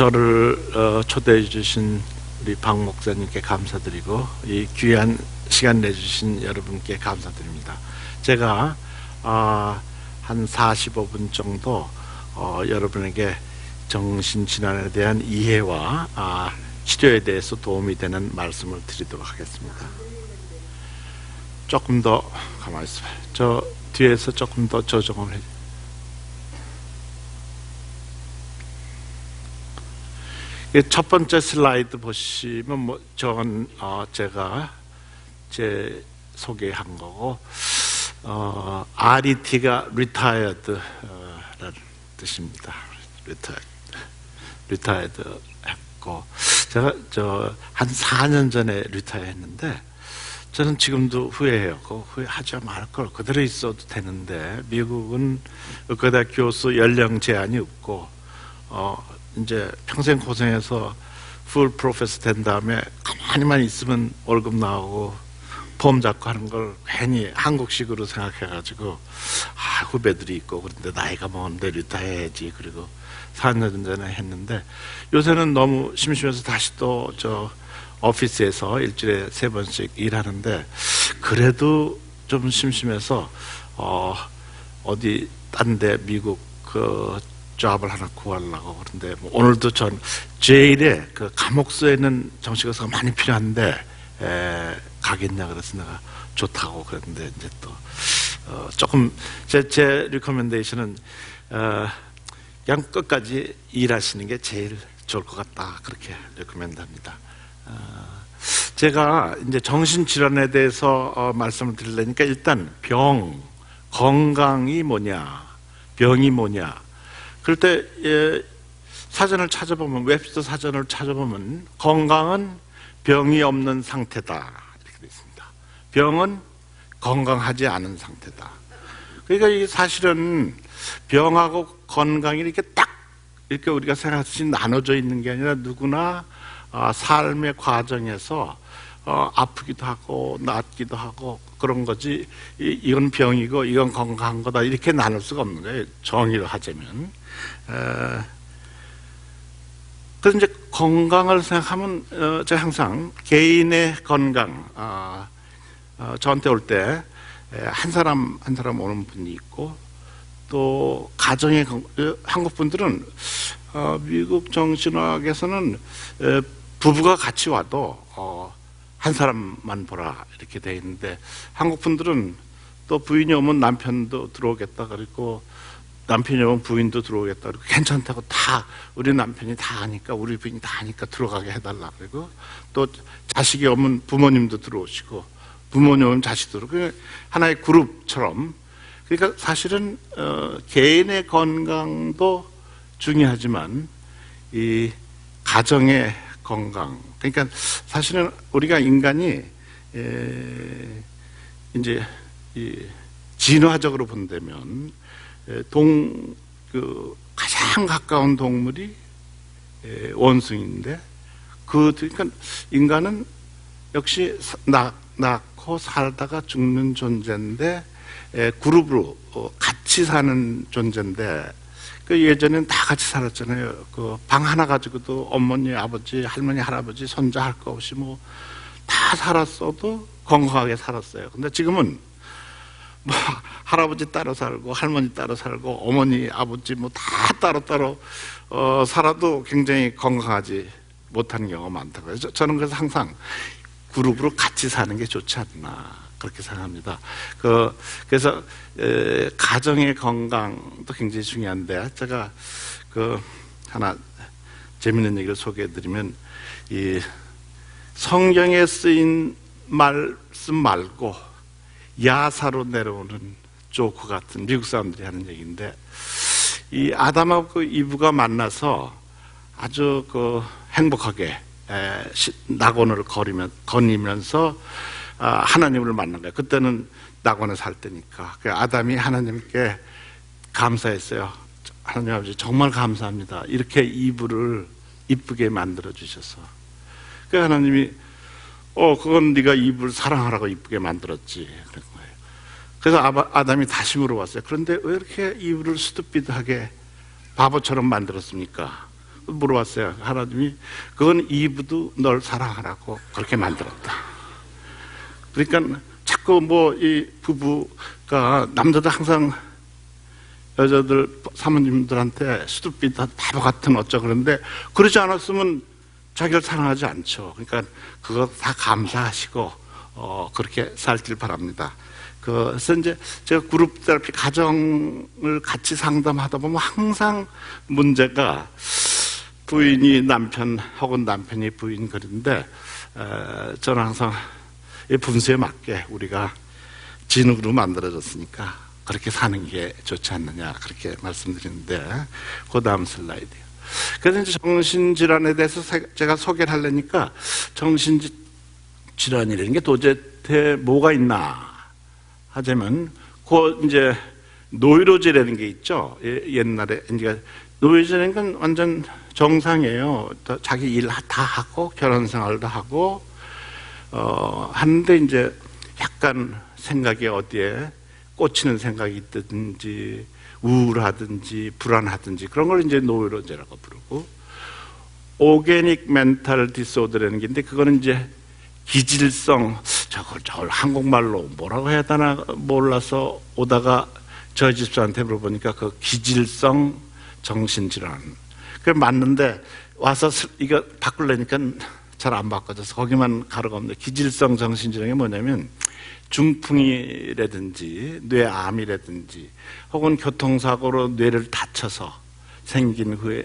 저를 초대해 주신 우리 박 목사님께 감사드리고 이 귀한 시간 내주신 여러분께 감사드립니다. 제가 한 45분 정도 여러분에게 정신질환에 대한 이해와 치료에 대해서 도움이 되는 말씀을 드리도록 하겠습니다. 조금 더 가만히 있어요. 저 뒤에서 조금 더 조정을 해주세요. 첫 번째 슬라이드 보시면 저건 제가 제 소개한 거고 RET가 retired 라는 뜻입니다. retired 했고 제가 한 4년 전에 리타이어 했는데 저는 지금도 후회해요. 후회하지 말 걸 그대로 있어도 되는데 미국은 의과대학 교수 연령 제한이 없고 이제 평생 고생해서 풀 프로페서 된 다음에 가만히만 있으면 월급 나오고 폼 잡고 하는 걸 괜히 한국식으로 생각해가지고 후배들이 있고 그런데 나이가 먹었는데 리타이어 해야지 그리고 4년 전에 했는데 요새는 너무 심심해서 다시 또 오피스에서 일주일에 3번씩 일하는데 그래도 좀 심심해서 어디 딴 데 미국 잡을 하나 구하려고 그런데 오늘도 전 제일에 감옥서에는 정식의사가 많이 필요한데 가겠냐 그래서 내가 좋다고 그랬는데 이제 또 조금 제 리커멘데이션은 그냥 끝까지 일하시는 게 제일 좋을 것 같다 그렇게 리커멘드합니다. 제가 이제 정신질환에 대해서 말씀을 드리려니까 일단 건강이 뭐냐, 병이 뭐냐. 그럴 때 사전을 찾아보면 웹스터 사전을 찾아보면 건강은 병이 없는 상태다 이렇게 되어 있습니다. 병은 건강하지 않은 상태다. 그러니까 이게 사실은 병하고 건강이 이렇게 딱 이렇게 우리가 생각하듯이 나눠져 있는 게 아니라 누구나 삶의 과정에서 아프기도 하고 낫기도 하고 그런 거지 이건 병이고 이건 건강한 거다 이렇게 나눌 수가 없는 거예요. 정의를 하자면. 그래서 이제 건강을 생각하면 제가 항상 개인의 건강 저한테 올 때 한 사람 오는 분이 있고 또 가정의 한국 분들은 미국 정신학에서는 부부가 같이 와도 한 사람만 보라 이렇게 돼 있는데 한국 분들은 또 부인이 오면 남편도 들어오겠다 그리고 남편이 오면 부인도 들어오겠다 그리고 괜찮다고 다 우리 남편이 다 하니까 우리 부인이 다 하니까 들어가게 해달라 그리고 또 자식이 오면 부모님도 들어오시고 부모님 오면 자식도 들어오고 하나의 그룹처럼 그러니까 사실은 개인의 건강도 중요하지만 이 가정의 건강 그러니까 사실은 우리가 인간이 이제 진화적으로 본다면 가장 가까운 동물이 원숭이인데 그러니까 인간은 역시 낳고 살다가 죽는 존재인데 그룹으로 같이 사는 존재인데 예전에는 다 같이 살았잖아요. 방 하나 가지고도 어머니, 아버지, 할머니, 할아버지, 손자 할 거 없이 다 살았어도 건강하게 살았어요. 근데 지금은 할아버지 따로 살고 할머니 따로 살고 어머니, 아버지 다 따로따로 살아도 굉장히 건강하지 못하는 경우가 많다고요. 저는 그래서 항상 그룹으로 같이 사는 게 좋지 않나 그렇게 생각합니다. 그래서 가정의 건강도 굉장히 중요한데 제가 하나 재밌는 얘기를 소개해드리면 이 성경에 쓰인 말씀 말고 야사로 내려오는 조크 같은 미국 사람들이 하는 얘기인데 이 아담하고 이브가 만나서 아주 행복하게 낙원을 거니면서 하나님을 만난 거예요. 그때는 낙원에 살 때니까. 아담이 하나님께 감사했어요. 하나님 아버지 정말 감사합니다. 이렇게 이브를 이쁘게 만들어 주셔서. 하나님이 그건 네가 이브를 사랑하라고 이쁘게 만들었지. 그런 거예요. 그래서 아담이 다시 물어봤어요. 그런데 왜 이렇게 이브를 스투피드하게 바보처럼 만들었습니까? 물어봤어요. 하나님이 그건 이브도 널 사랑하라고 그렇게 만들었다. 그러니까 자꾸 뭐 이 부부가 남자들 항상 여자들 사모님들한테 수두빛 바보 같은 어쩌 그런데 그러지 않았으면 자기를 사랑하지 않죠. 그러니까 그거 다 감사하시고 그렇게 살길 바랍니다. 그래서 이제 제가 그룹 테라피 가정을 같이 상담하다 보면 항상 문제가 부인이 남편 혹은 남편이 부인 그런데 저는 항상 이 분수에 맞게 우리가 진흙으로 만들어졌으니까 그렇게 사는 게 좋지 않느냐 그렇게 말씀드리는데 그 다음 슬라이드요. 그래서 이제 정신질환에 대해서 제가 소개를 하려니까 정신질환이라는 게 도대체 뭐가 있나 하자면 그 이제 노이로제라는 게 있죠. 옛날에 이제 노이로제라는 건 완전 정상이에요. 자기 일 다 하고 결혼 생활도 하고 하는데 이제 약간 생각이 어디에 꽂히는 생각이 있든지 우울하든지 불안하든지 그런 걸 이제 노이로제라고 부르고 오게닉 멘탈 디소더라는 게 있는데 그거는 이제 기질성 저걸 한국말로 뭐라고 해야 되나 몰라서 오다가 저희 집사한테 물어보니까 그 기질성 정신질환 그게 맞는데 와서 이거 바꾸려니까 잘 안 바꿔져서 거기만 가루가 없는데 기질성 정신질환이 뭐냐면 중풍이라든지 뇌암이라든지 혹은 교통사고로 뇌를 다쳐서 생긴 후에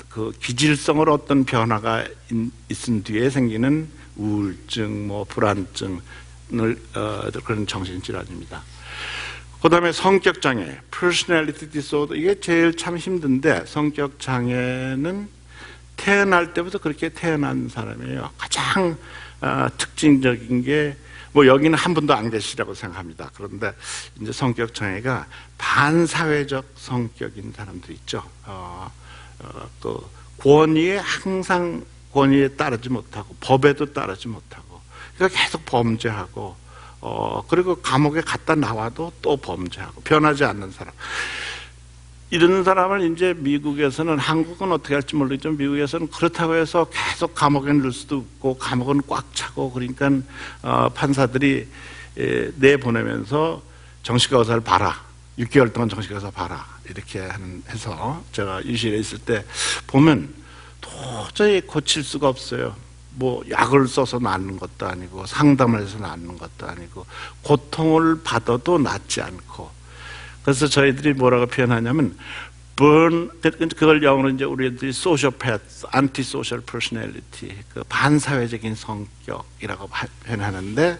그 기질성으로 어떤 변화가 있은 뒤에 생기는 우울증, 뭐 불안증을 그런 정신질환입니다. 그 다음에 성격장애, personality disorder 이게 제일 참 힘든데 성격장애는 태어날 때부터 그렇게 태어난 사람이에요. 가장 특징적인 게 뭐 여기는 한 분도 안 계시라고 생각합니다. 그런데 이제 성격 장애가 반사회적 성격인 사람들 있죠. 그 권위에 항상 권위에 따르지 못하고 법에도 따르지 못하고 그러니까 계속 범죄하고 그리고 감옥에 갔다 나와도 또 범죄하고 변하지 않는 사람. 이런 사람을 이제 미국에서는 한국은 어떻게 할지 모르겠지만 미국에서는 그렇다고 해서 계속 감옥에 넣을 수도 없고 감옥은 꽉 차고 그러니까 판사들이 내보내면서 정신과의사를 봐라 6개월 동안 정신과의사 봐라 이렇게 해서 제가 유실에 있을 때 보면 도저히 고칠 수가 없어요. 뭐 약을 써서 낫는 것도 아니고 상담을 해서 낫는 것도 아니고 고통을 받아도 낫지 않고 그래서 저희들이 뭐라고 표현하냐면 그걸 영어로 이제 우리들이 sociopath, antisocial personality, 그 반사회적인 성격이라고 표현하는데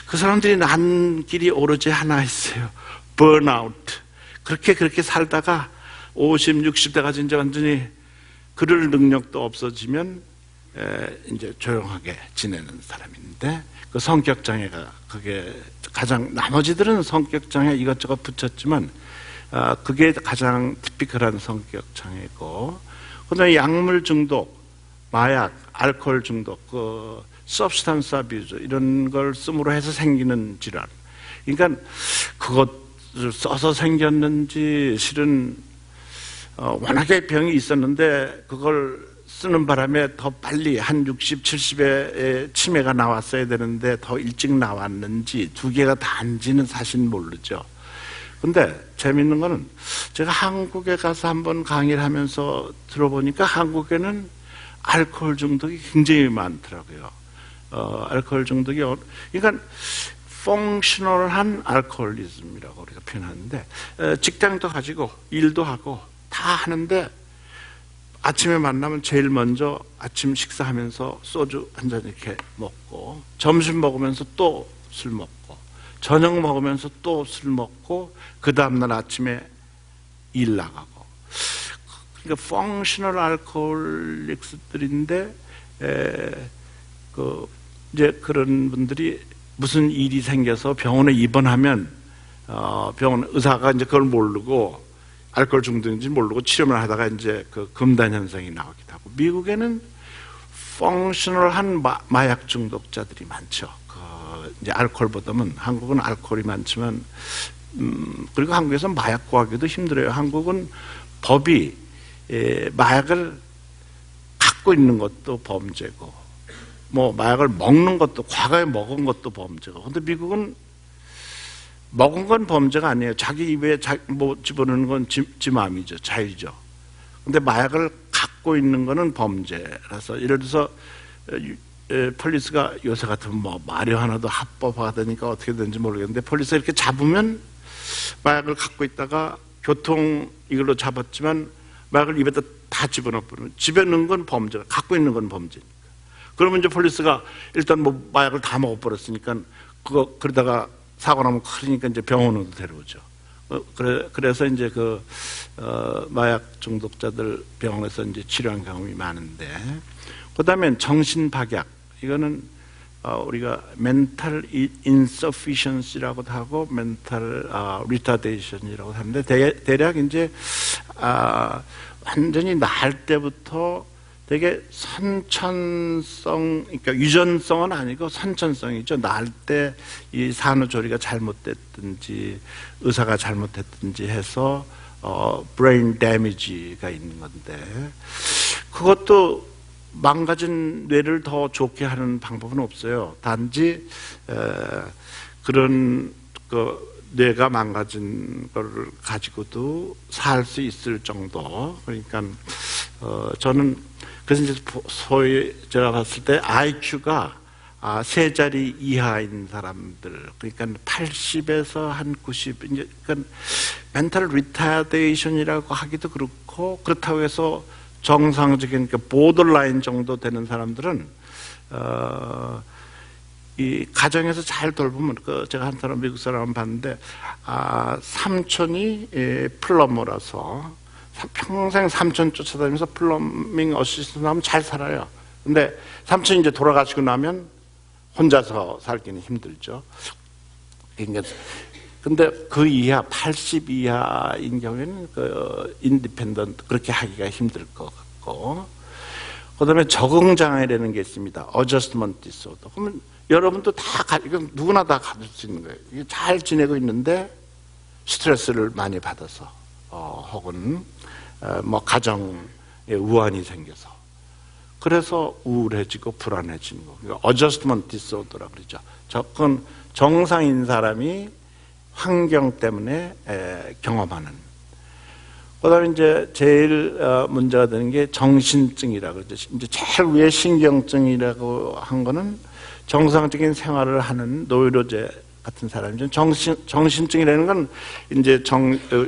그 사람들이 난 길이 오로지 하나 있어요. burnout. 그렇게 살다가 50, 60대까지 이제 완전히 그럴 능력도 없어지면 이제 조용하게 지내는 사람인데 그 성격 장애가 그게 가장 나머지들은 성격 장애 이것저것 붙였지만 그게 가장 티피컬한 성격 장애고 그다음에 약물 중독, 마약, 알코올 중독, 그 substance abuse 이런 걸 씀으로 해서 생기는 질환. 그러니까 그것을 써서 생겼는지 실은 워낙에 병이 있었는데 그걸 쓰는 바람에 더 빨리 한 60, 70에 치매가 나왔어야 되는데 더 일찍 나왔는지 두 개가 다인지는 사실 모르죠. 근데 재밌는 거는 제가 한국에 가서 한번 강의를 하면서 들어보니까 한국에는 알코올 중독이 굉장히 많더라고요. 알코올 중독이 그러니까 펑셔널한 알코올리즘이라고 우리가 표현하는데 직장도 가지고 일도 하고 다 하는데 아침에 만나면 제일 먼저 아침 식사하면서 소주 한 잔 이렇게 먹고 점심 먹으면서 또 술 먹고 저녁 먹으면서 또 술 먹고 그 다음날 아침에 일 나가고 그러니까 펑셔널 알코올릭스들인데 이제 그런 분들이 무슨 일이 생겨서 병원에 입원하면 병원 의사가 이제 그걸 모르고 알코올 중독인지 모르고 치료만 하다가 이제 그 금단 현상이 나오기도 하고 미국에는 펑셔널한 마약 중독자들이 많죠. 이제 알코올보다는 한국은 알코올이 많지만 그리고 한국에서 마약 구하기도 힘들어요. 한국은 법이 마약을 갖고 있는 것도 범죄고, 뭐 마약을 먹는 것도, 과거에 먹은 것도 범죄고. 근데 미국은 먹은 건 범죄가 아니에요. 자기 입에 뭐 집어넣는 건 지 마음이죠. 자유죠. 근데 마약을 갖고 있는 거는 범죄라서, 예를 들어서 폴리스가 요새 같으면 뭐 마리화나도 합법화되니까 어떻게 되는지 모르겠는데, 폴리스가 이렇게 잡으면 마약을 갖고 있다가 교통 이걸로 잡았지만 마약을 입에다 다 집어넣으면, 집에 넣은 건 범죄가, 갖고 있는 건 범죄니까. 그러면 이제 폴리스가 일단 뭐 마약을 다 먹어버렸으니까 그러다가 사고 나면 크니까 이제 병원으로 데려오죠. 그래서 이제 마약 중독자들 병원에서 이제 치료한 경험이 많은데, 그 다음에 정신박약, 이거는 우리가 멘탈 인서피션시라고도 하고 멘탈 리타데이션이라고 하는데, 대략 이제 완전히 날 때부터 되게 선천성, 그러니까 유전성은 아니고 선천성이죠. 날 때 이 산후조리가 잘못됐든지 의사가 잘못했든지 해서 브레인 데미지가 있는 건데, 그것도 망가진 뇌를 더 좋게 하는 방법은 없어요. 단지 그런 뇌가 망가진 걸 가지고도 살 수 있을 정도. 그러니까 저는 그래서 이제 소위 제가 봤을 때 IQ가 세 자리 이하인 사람들, 그러니까 80에서 한 90, 이제 그러니까 멘탈 리타데이션이라고 하기도 그렇고, 그렇다고 해서 정상적인 보더라인 정도 되는 사람들은 이 가정에서 잘 돌보면, 제가 한 사람 미국 사람 봤는데 삼촌이 플럼버라서 평생 삼촌 쫓아다니면서 플러밍 어시스턴트 하면 잘 살아요. 근데 삼촌이 이제 돌아가시고 나면 혼자서 살기는 힘들죠. 근데 그 이하, 80 이하인 경우에는 인디펜던트, 그렇게 하기가 힘들 것 같고, 그 다음에 적응장애라는 게 있습니다. 어저스트먼트 디소더. 그러면 여러분도 이건 누구나 다 가질 수 있는 거예요. 이게 잘 지내고 있는데 스트레스를 많이 받아서, 혹은 뭐 가정에 우환이 생겨서, 그래서 우울해지고 불안해지는 거. 그러니까 어저스트먼트 디소더라고 그러죠. 그건 정상인 사람이 환경 때문에 경험하는. 그다음에 이제 제일 문제가 되는 게 정신증이라고 그러죠. 이제 제일 위에 신경증이라고 한 거는 정상적인 생활을 하는 노이로제 같은 사람이죠. 정신증이라는 건 이제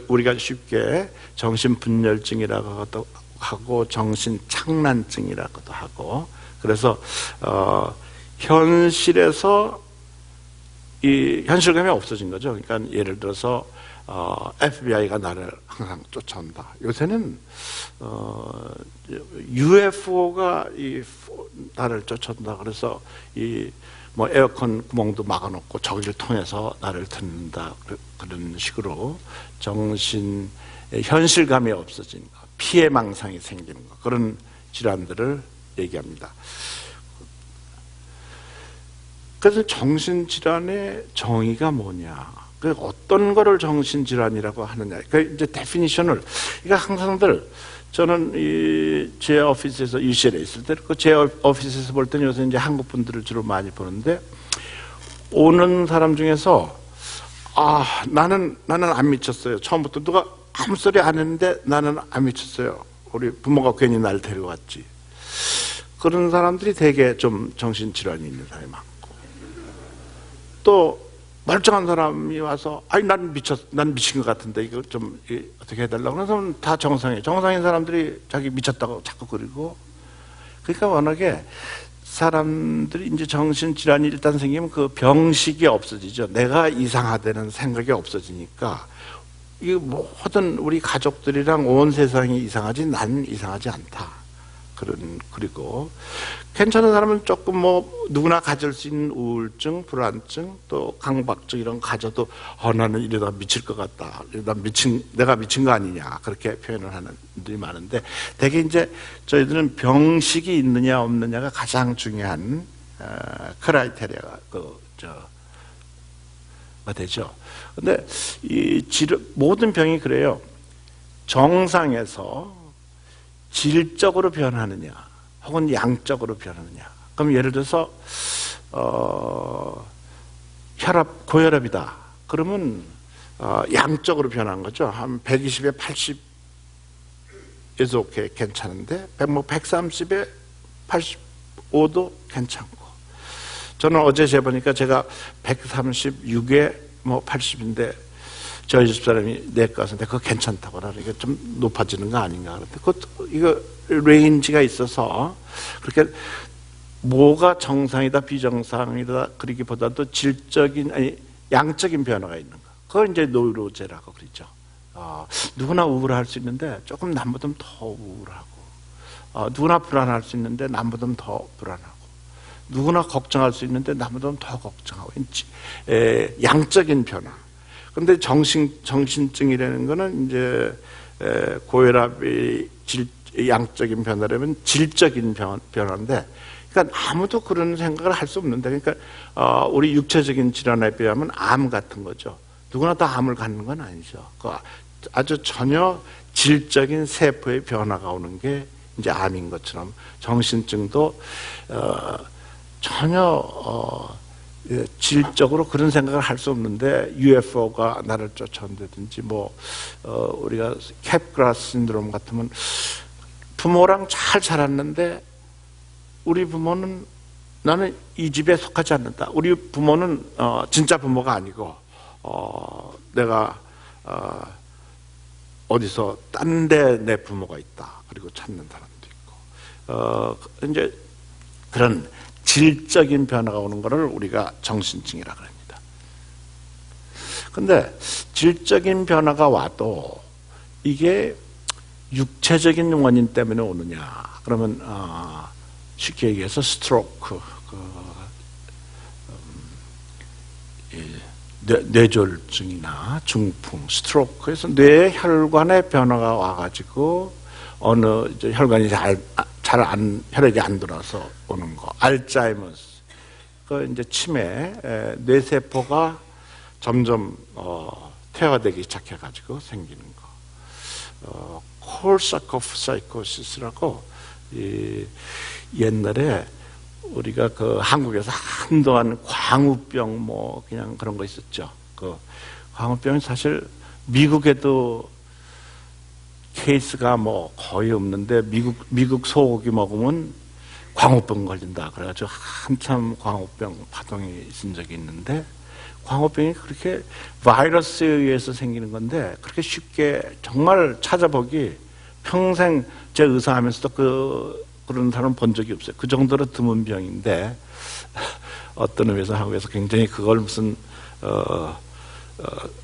우리가 쉽게 정신분열증이라고도 하고 정신착란증이라고도 하고, 그래서 현실에서 이 현실감이 없어진 거죠. 그러니까 예를 들어서 FBI가 나를 항상 쫓아온다. 요새는 UFO가 나를 쫓아온다. 그래서 뭐 에어컨 구멍도 막아놓고 저기를 통해서 나를 듣는다. 그런 식으로 현실감이 없어진 거, 피해망상이 생기는 거, 그런 질환들을 얘기합니다. 그래서 정신질환의 정의가 뭐냐, 어떤 거를 정신질환이라고 하느냐, 이제 데피니션을, 그러니까 항상들, 저는 제 오피스에서 UCLA에 있을 때, 제 오피스에서 볼 때는 요새 이제 한국 분들을 주로 많이 보는데, 오는 사람 중에서 나는 안 미쳤어요. 처음부터 누가 아무 소리 안 했는데 나는 안 미쳤어요. 우리 부모가 괜히 날 데려왔지. 그런 사람들이 되게 좀 정신질환이 있는 사람이 많고, 또 멀쩡한 사람이 와서 난 미친 것 같은데 이거 좀 어떻게 해달라고 그래서 다 정상인 사람들이 자기 미쳤다고 자꾸 그리고, 그러니까 워낙에 사람들이 이제 정신질환이 일단 생기면 그 병식이 없어지죠. 내가 이상하다는 생각이 없어지니까 이 모든 우리 가족들이랑 온 세상이 이상하지 난 이상하지 않다. 그리고 괜찮은 사람은 조금 뭐 누구나 가질 수 있는 우울증, 불안증, 또 강박증 이런 거 가져도 나는 이러다 미칠 것 같다. 내가 미친 거 아니냐. 그렇게 표현을 하는 분들이 많은데, 대개 이제 저희들은 병식이 있느냐 없느냐가 가장 중요한 크라이테리아가 되죠. 근데 모든 병이 그래요. 정상에서 질적으로 변하느냐, 혹은 양적으로 변하느냐. 그럼 예를 들어서 혈압, 고혈압이다. 그러면 양적으로 변한 거죠. 한 120에 80에서 오케이 괜찮은데 130에 85도 괜찮고. 저는 어제 재보니까 제가 136에 80인데 저희 집사람이 내과 가서인데 그거 괜찮다고 그러니까 이게 좀 높아지는 거 아닌가 그런데 그것도 이거 레인지가 있어서 그렇게 뭐가 정상이다 비정상이다 그러기보다도 질적인 아니 양적인 변화가 있는 거. 그걸 이제 노이로제라고 그러죠. 누구나 우울할 수 있는데 조금 남보다 더 우울하고, 누구나 불안할 수 있는데 남보다 더 불안하고, 누구나 걱정할 수 있는데 남보다 더 걱정하고, 양적인 변화. 그런데 정신증이라는 거는 이제 고혈압의 양적인 변화라면 질적인 변화인데, 그러니까 아무도 그런 생각을 할 수 없는데, 그러니까 우리 육체적인 질환에 비하면 암 같은 거죠. 누구나 다 암을 갖는 건 아니죠. 아주 전혀 질적인 세포의 변화가 오는 게 이제 암인 것처럼 정신증도 전혀 질적으로 그런 생각을 할 수 없는데 UFO가 나를 쫓아온다든지 우리가 캡그라스 신드롬 같으면 부모랑 잘 자랐는데 우리 부모는 나는 이 집에 속하지 않는다. 우리 부모는 진짜 부모가 아니고 내가 어디서 딴 데 내 부모가 있다. 그리고 찾는 사람도 있고 이제 그런 질적인 변화가 오는 것을 우리가 정신증이라고 합니다. 근데 질적인 변화가 와도 이게 육체적인 원인 때문에 오느냐 그러면 쉽게 얘기해서 스트로크 뇌졸중이나 중풍, 스트로크에서 뇌 혈관의 변화가 와가지고 어느 이제 혈관이 혈액이 안 돌아서 오는 거, 알츠하이머스, 그 이제 치매, 뇌세포가 점점 퇴화되기 시작해가지고 생기는 거, 콜사코프 사이코시스라고 옛날에 우리가 그 한국에서 한동안 광우병 그냥 그런 거 있었죠. 그 광우병이 사실 미국에도 케이스가 거의 없는데 미국 소고기 먹으면 광우병 걸린다. 그래가지고 한참 광우병 파동이 있은 적이 있는데 광우병이 그렇게 바이러스에 의해서 생기는 건데 그렇게 쉽게 정말 찾아보기 평생 제 의사하면서도 그런 사람 본 적이 없어요. 그 정도로 드문 병인데 어떤 의미에서 한국에서 굉장히 그걸 무슨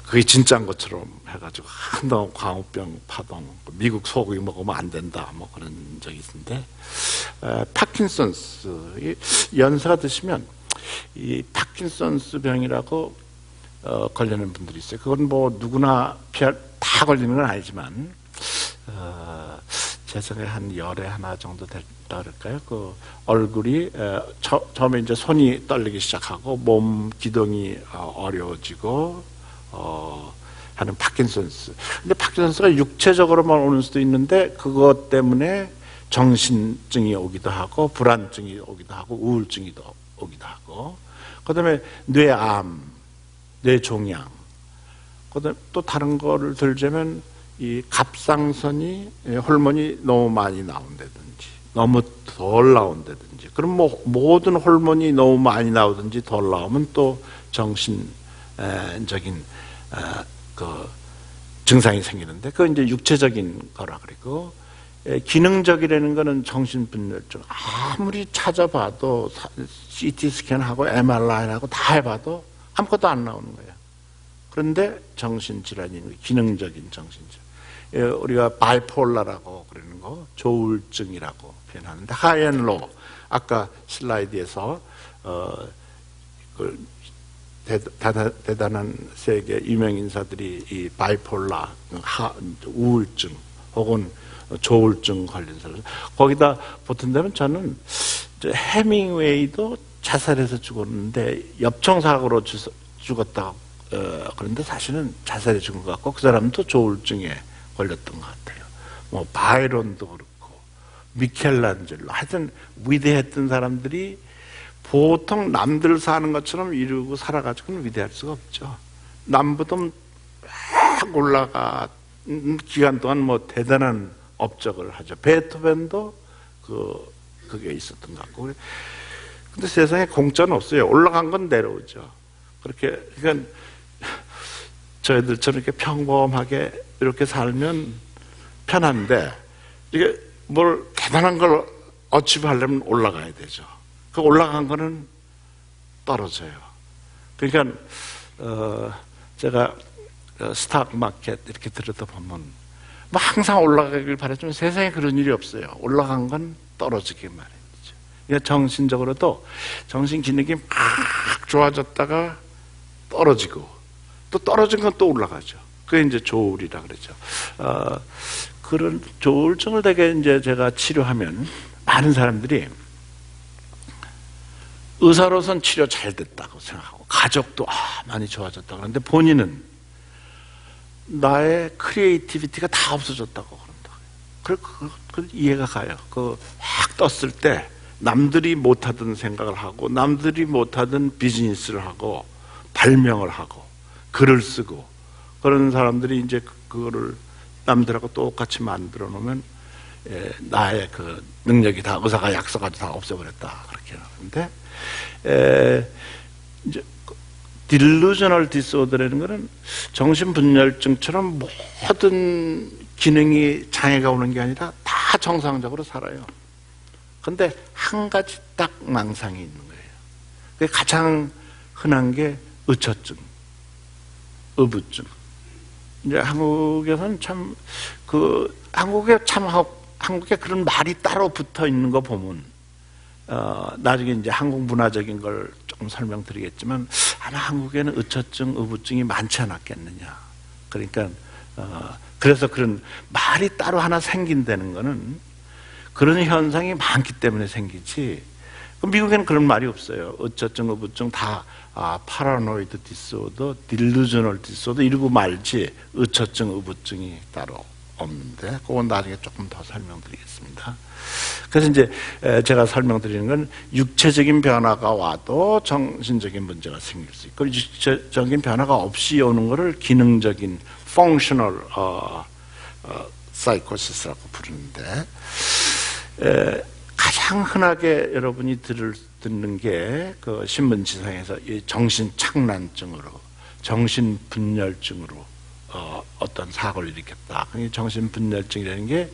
그게 진짜인 것처럼 해가지고 한동안 광우병 파동, 미국 소고기 먹으면 안 된다 그런 적이 있는데 파킨슨스 연세가 드시면 이 파킨슨스 병이라고 걸리는 분들이 있어요. 그건 누구나 다 걸리는 건 아니지만 제 생각에 한 열에 하나 정도 됐다 그럴까요? 그 얼굴이 처음에 이제 손이 떨리기 시작하고 몸 기동이 어려워지고 하는 파킨슨스. 근데 파킨슨스가 육체적으로만 오는 수도 있는데 그것 때문에 정신증이 오기도 하고 불안증이 오기도 하고 우울증이 오기도 하고 그다음에 뇌암, 뇌종양. 그다음에 또 다른 거를 들자면 이 갑상선이 호르몬이 너무 많이 나온다든지 너무 덜 나온다든지 그럼 모든 호르몬이 너무 많이 나오든지 덜 나오면 또 정신적인 그 증상이 생기는데 그건 이제 육체적인 거라 그러고 기능적이라는 거는 정신분열증 아무리 찾아봐도 CT 스캔하고 MRI하고 다 해봐도 아무것도 안 나오는 거예요. 그런데 정신질환이 기능적인 정신질환. 우리가 바이폴라라고 그러는 거, 조울증이라고 표현하는데 하이앤로 아까 슬라이드에서 대단한 세계 유명 인사들이 이 바이폴라, 우울증 혹은 조울증 걸린 사람 거기다 보탠다면 저는 해밍웨이도 자살해서 죽었는데 엽총사고로 죽었다. 그런데 사실은 자살해 죽은 것 같고 그 사람도 조울증에 걸렸던 것 같아요. 바이론도 그렇고 미켈란젤로, 하여튼 위대했던 사람들이 보통 남들 사는 것처럼 이루고 살아가지고는 위대할 수가 없죠. 남보다 막 올라가 기간 동안 뭐 대단한 업적을 하죠. 베토벤도 그게 있었던 것 같고. 근데 세상에 공짜는 없어요. 올라간 건 내려오죠. 그러니까 저희들처럼 이렇게 평범하게 이렇게 살면 편한데, 이게 뭘 대단한 걸 어치브하려면 올라가야 되죠. 그 올라간 거는 떨어져요. 그러니까 제가 스탁 마켓 이렇게 들여다보면 뭐 항상 올라가길 바라지만 세상에 그런 일이 없어요. 올라간 건 떨어지기 마련이죠. 그러니까 정신적으로도 정신 기능이 막 좋아졌다가 떨어지고, 또 떨어진 건 또 올라가죠. 그게 이제 조울이라 그러죠. 그런 조울증을 되게 이제 제가 치료하면 많은 사람들이 의사로선 치료 잘 됐다고 생각하고, 가족도 많이 좋아졌다고 그러는데 본인은 나의 크리에이티비티가 다 없어졌다고 그런다. 그 이해가 가요. 확 떴을 때 남들이 못하던 생각을 하고, 남들이 못하던 비즈니스를 하고, 발명을 하고, 글을 쓰고, 그런 사람들이 이제 그거를 남들하고 똑같이 만들어 놓으면 나의 그 능력이 다, 의사가 약서까지 다 없애버렸다, 그렇게 하는데, 이제 딜루저널 디스오더라는 것은 정신분열증처럼 모든 기능이 장애가 오는 게 아니라 다 정상적으로 살아요. 근데 한 가지 딱 망상이 있는 거예요. 그게 가장 흔한 게 의처증, 의부증. 이제 한국에서는 참 한국에 그런 말이 따로 붙어 있는 거 보면, 나중에 이제 한국 문화적인 걸 조금 설명드리겠지만, 아마 한국에는 의처증, 의부증이 많지 않았겠느냐. 그러니까, 그래서 그런 말이 따로 하나 생긴다는 거는 그런 현상이 많기 때문에 생기지, 미국에는 그런 말이 없어요. 의처증, 의부증 다, 파라노이드 디스오더, 딜루저널 디스오더 이러고 말지, 의처증, 의부증이 따로 없는데, 그건 나중에 조금 더 설명드리겠습니다. 그래서 이제 제가 설명드리는 건 육체적인 변화가 와도 정신적인 문제가 생길 수 있고, 육체적인 변화가 없이 오는 것을 기능적인 functional psychosis라고 부르는데, 가장 흔하게 여러분이 듣는 게 그 신문지상에서 이 정신착란증으로, 정신분열증으로 어떤 사고를 일으켰다. 정신분열증이라는 게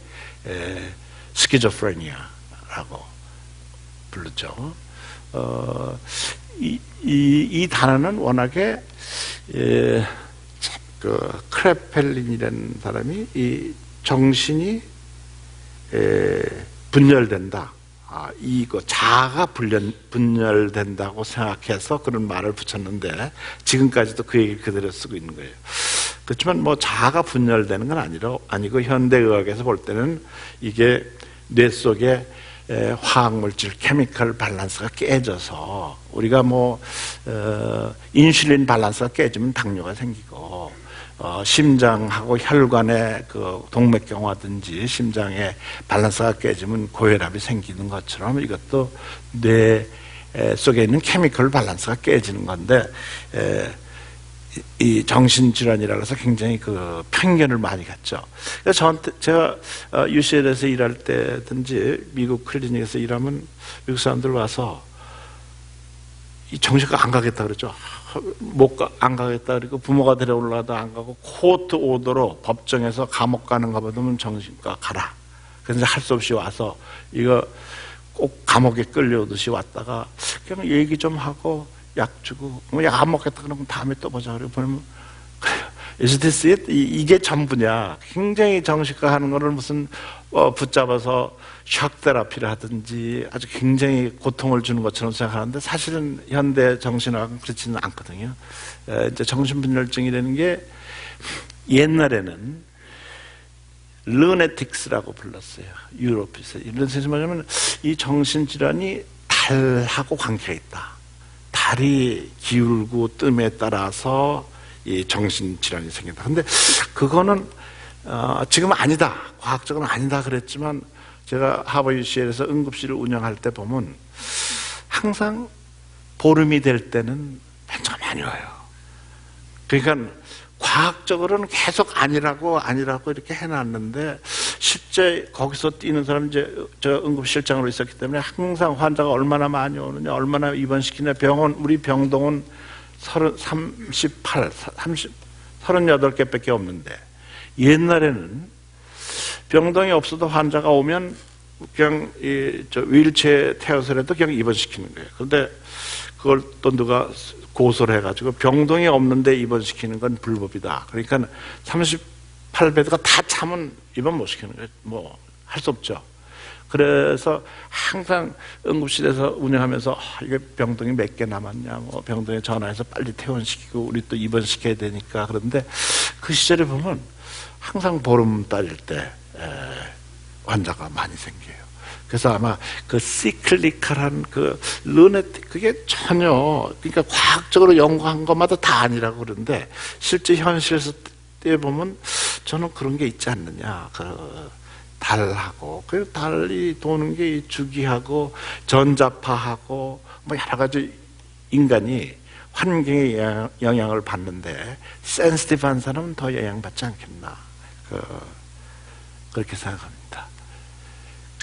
스키조프레니아라고 부르죠. 이 단어는 워낙에 그 크레펠린이라는 사람이 이 정신이 분열된다. 이거 자아가 분열된다고 생각해서 그런 말을 붙였는데, 지금까지도 그 얘기를 그대로 쓰고 있는 거예요. 그렇지만 뭐 자아가 분열되는 건 아니고, 현대의학에서 볼 때는 이게 뇌 속에 화학물질, 케미컬 밸런스가 깨져서, 우리가 뭐 인슐린 밸런스가 깨지면 당뇨가 생기고, 심장하고 혈관의 그 동맥경화든지 심장의 밸런스가 깨지면 고혈압이 생기는 것처럼, 이것도 뇌 속에 있는 케미컬 밸런스가 깨지는 건데, 이 정신질환이라고 해서 굉장히 그 편견을 많이 갖죠. 그래서 제가 UCL에서 일할 때든지 미국 클리닉에서 일하면 미국 사람들 와서 이 정신과 안 가겠다 그러죠. 안 가겠다 그러고, 부모가 데려올라도 안 가고, 코트 오더로 법정에서 감옥 가는 거 받으면 정신과 가라. 그래서 할 수 없이 와서 이거 꼭 감옥에 끌려오듯이 왔다가 그냥 얘기 좀 하고 약 주고, 약 안 먹겠다 그러면 다음에 또 보자 그러고 보내면, is this it? 이게 전부냐. 굉장히 정신과 하는 거를 무슨 붙잡아서 샥 테라피를 하든지 아주 굉장히 고통을 주는 것처럼 생각하는데, 사실은 현대 정신학은 그렇지는 않거든요. 이제 정신분열증이라는 게 옛날에는 르네틱스라고 불렀어요. 유럽에서. 이런 뜻이 뭐냐면, 이 정신질환이 달하고 관계가 있다. 달이 기울고 뜸에 따라서 이 정신질환이 생긴다. 근데 그거는 지금 아니다, 과학적으로는 아니다 그랬지만, 제가 하버드 UCL에서 응급실을 운영할 때 보면 항상 보름이 될 때는 환자가 많이 와요. 그러니까 과학적으로는 계속 아니라고 이렇게 해놨는데 실제 거기서 뛰는 사람 이제 저 응급실장으로 있었기 때문에 항상 환자가 얼마나 많이 오느냐, 얼마나 입원시키냐. 병원 우리 병동은 38개밖에 없는데 옛날에는 병동이 없어도 환자가 오면 그냥 저 휠체어 태워서라도 그냥 입원시키는 거예요. 그런데 그걸 또 누가 고소를 해가지고 병동이 없는데 입원시키는 건 불법이다. 그러니까 38베드가 다 차면 입원 못 시키는 거예요. 뭐 할 수 없죠. 그래서 항상 응급실에서 운영하면서 이게 병동이 몇 개 남았냐, 뭐 병동에 전화해서 빨리 퇴원시키고 우리 또 입원시켜야 되니까. 그런데 그 시절에 보면 항상 보름달일 때 환자가 많이 생겨요. 그래서 아마 그 시클리컬한 그 르네틱 그게 전혀 그러니까 과학적으로 연구한 것마다 다 아니라고 그러는데 실제 현실에서 때 보면 저는 그런 게 있지 않느냐. 그 달하고 그 달이 도는 게 주기하고 전자파하고 뭐 여러 가지 인간이 환경에 영향을 받는데 센시티브한 사람은 더 영향받지 않겠나. 그렇게 생각합니다.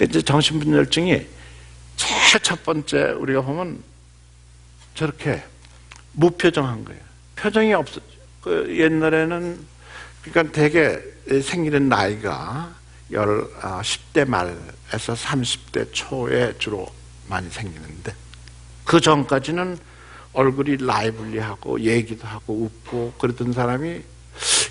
이제 정신분열증이 제일 첫 번째 우리가 보면 저렇게 무표정한 거예요. 표정이 없어. 그 옛날에는 그러니까 대개 생기는 나이가 10대 말에서 30대 초에 주로 많이 생기는데 그 전까지는 얼굴이 라이블리하고 얘기도 하고 웃고 그랬던 사람이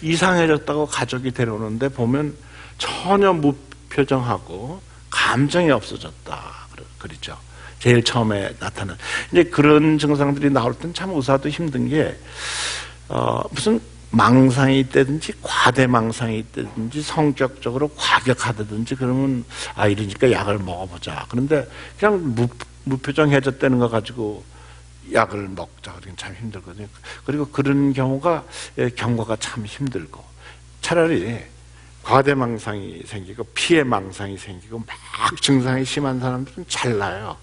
이상해졌다고 가족이 데려오는데 보면 전혀 무표정하고 감정이 없어졌다 그러죠. 제일 처음에 나타난. 이제 그런 증상들이 나올 땐 참 의사도 힘든 게 무슨 망상이 있다든지 과대망상이 있다든지 성격적으로 과격하다든지 그러면 이러니까 약을 먹어보자. 그런데 그냥 무표정해졌다는 거 가지고 약을 먹자. 그러긴 참 힘들거든요. 그리고 그런 경우가 경과가 참 힘들고 차라리 과대망상이 생기고 피해망상이 생기고 막 증상이 심한 사람들은 잘 나요.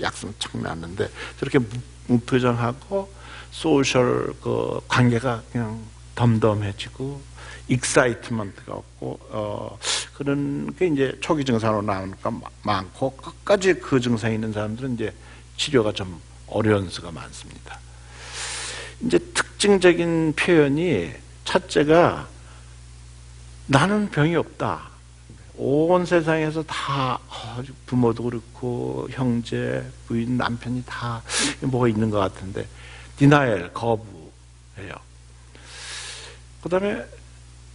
약 쓰면 척 낫는데 저렇게 무표정하고 소셜 그 관계가 그냥 덤덤해지고 익사이트먼트가 없고 그런 게 이제 초기 증상으로 나오니까 많고 끝까지 그 증상이 있는 사람들은 이제 치료가 좀 어려운 수가 많습니다. 이제 특징적인 표현이 첫째가 나는 병이 없다. 온 세상에서 다 부모도 그렇고 형제, 부인, 남편이 다 뭐가 있는 것 같은데 디나이얼, 거부예요. 그 다음에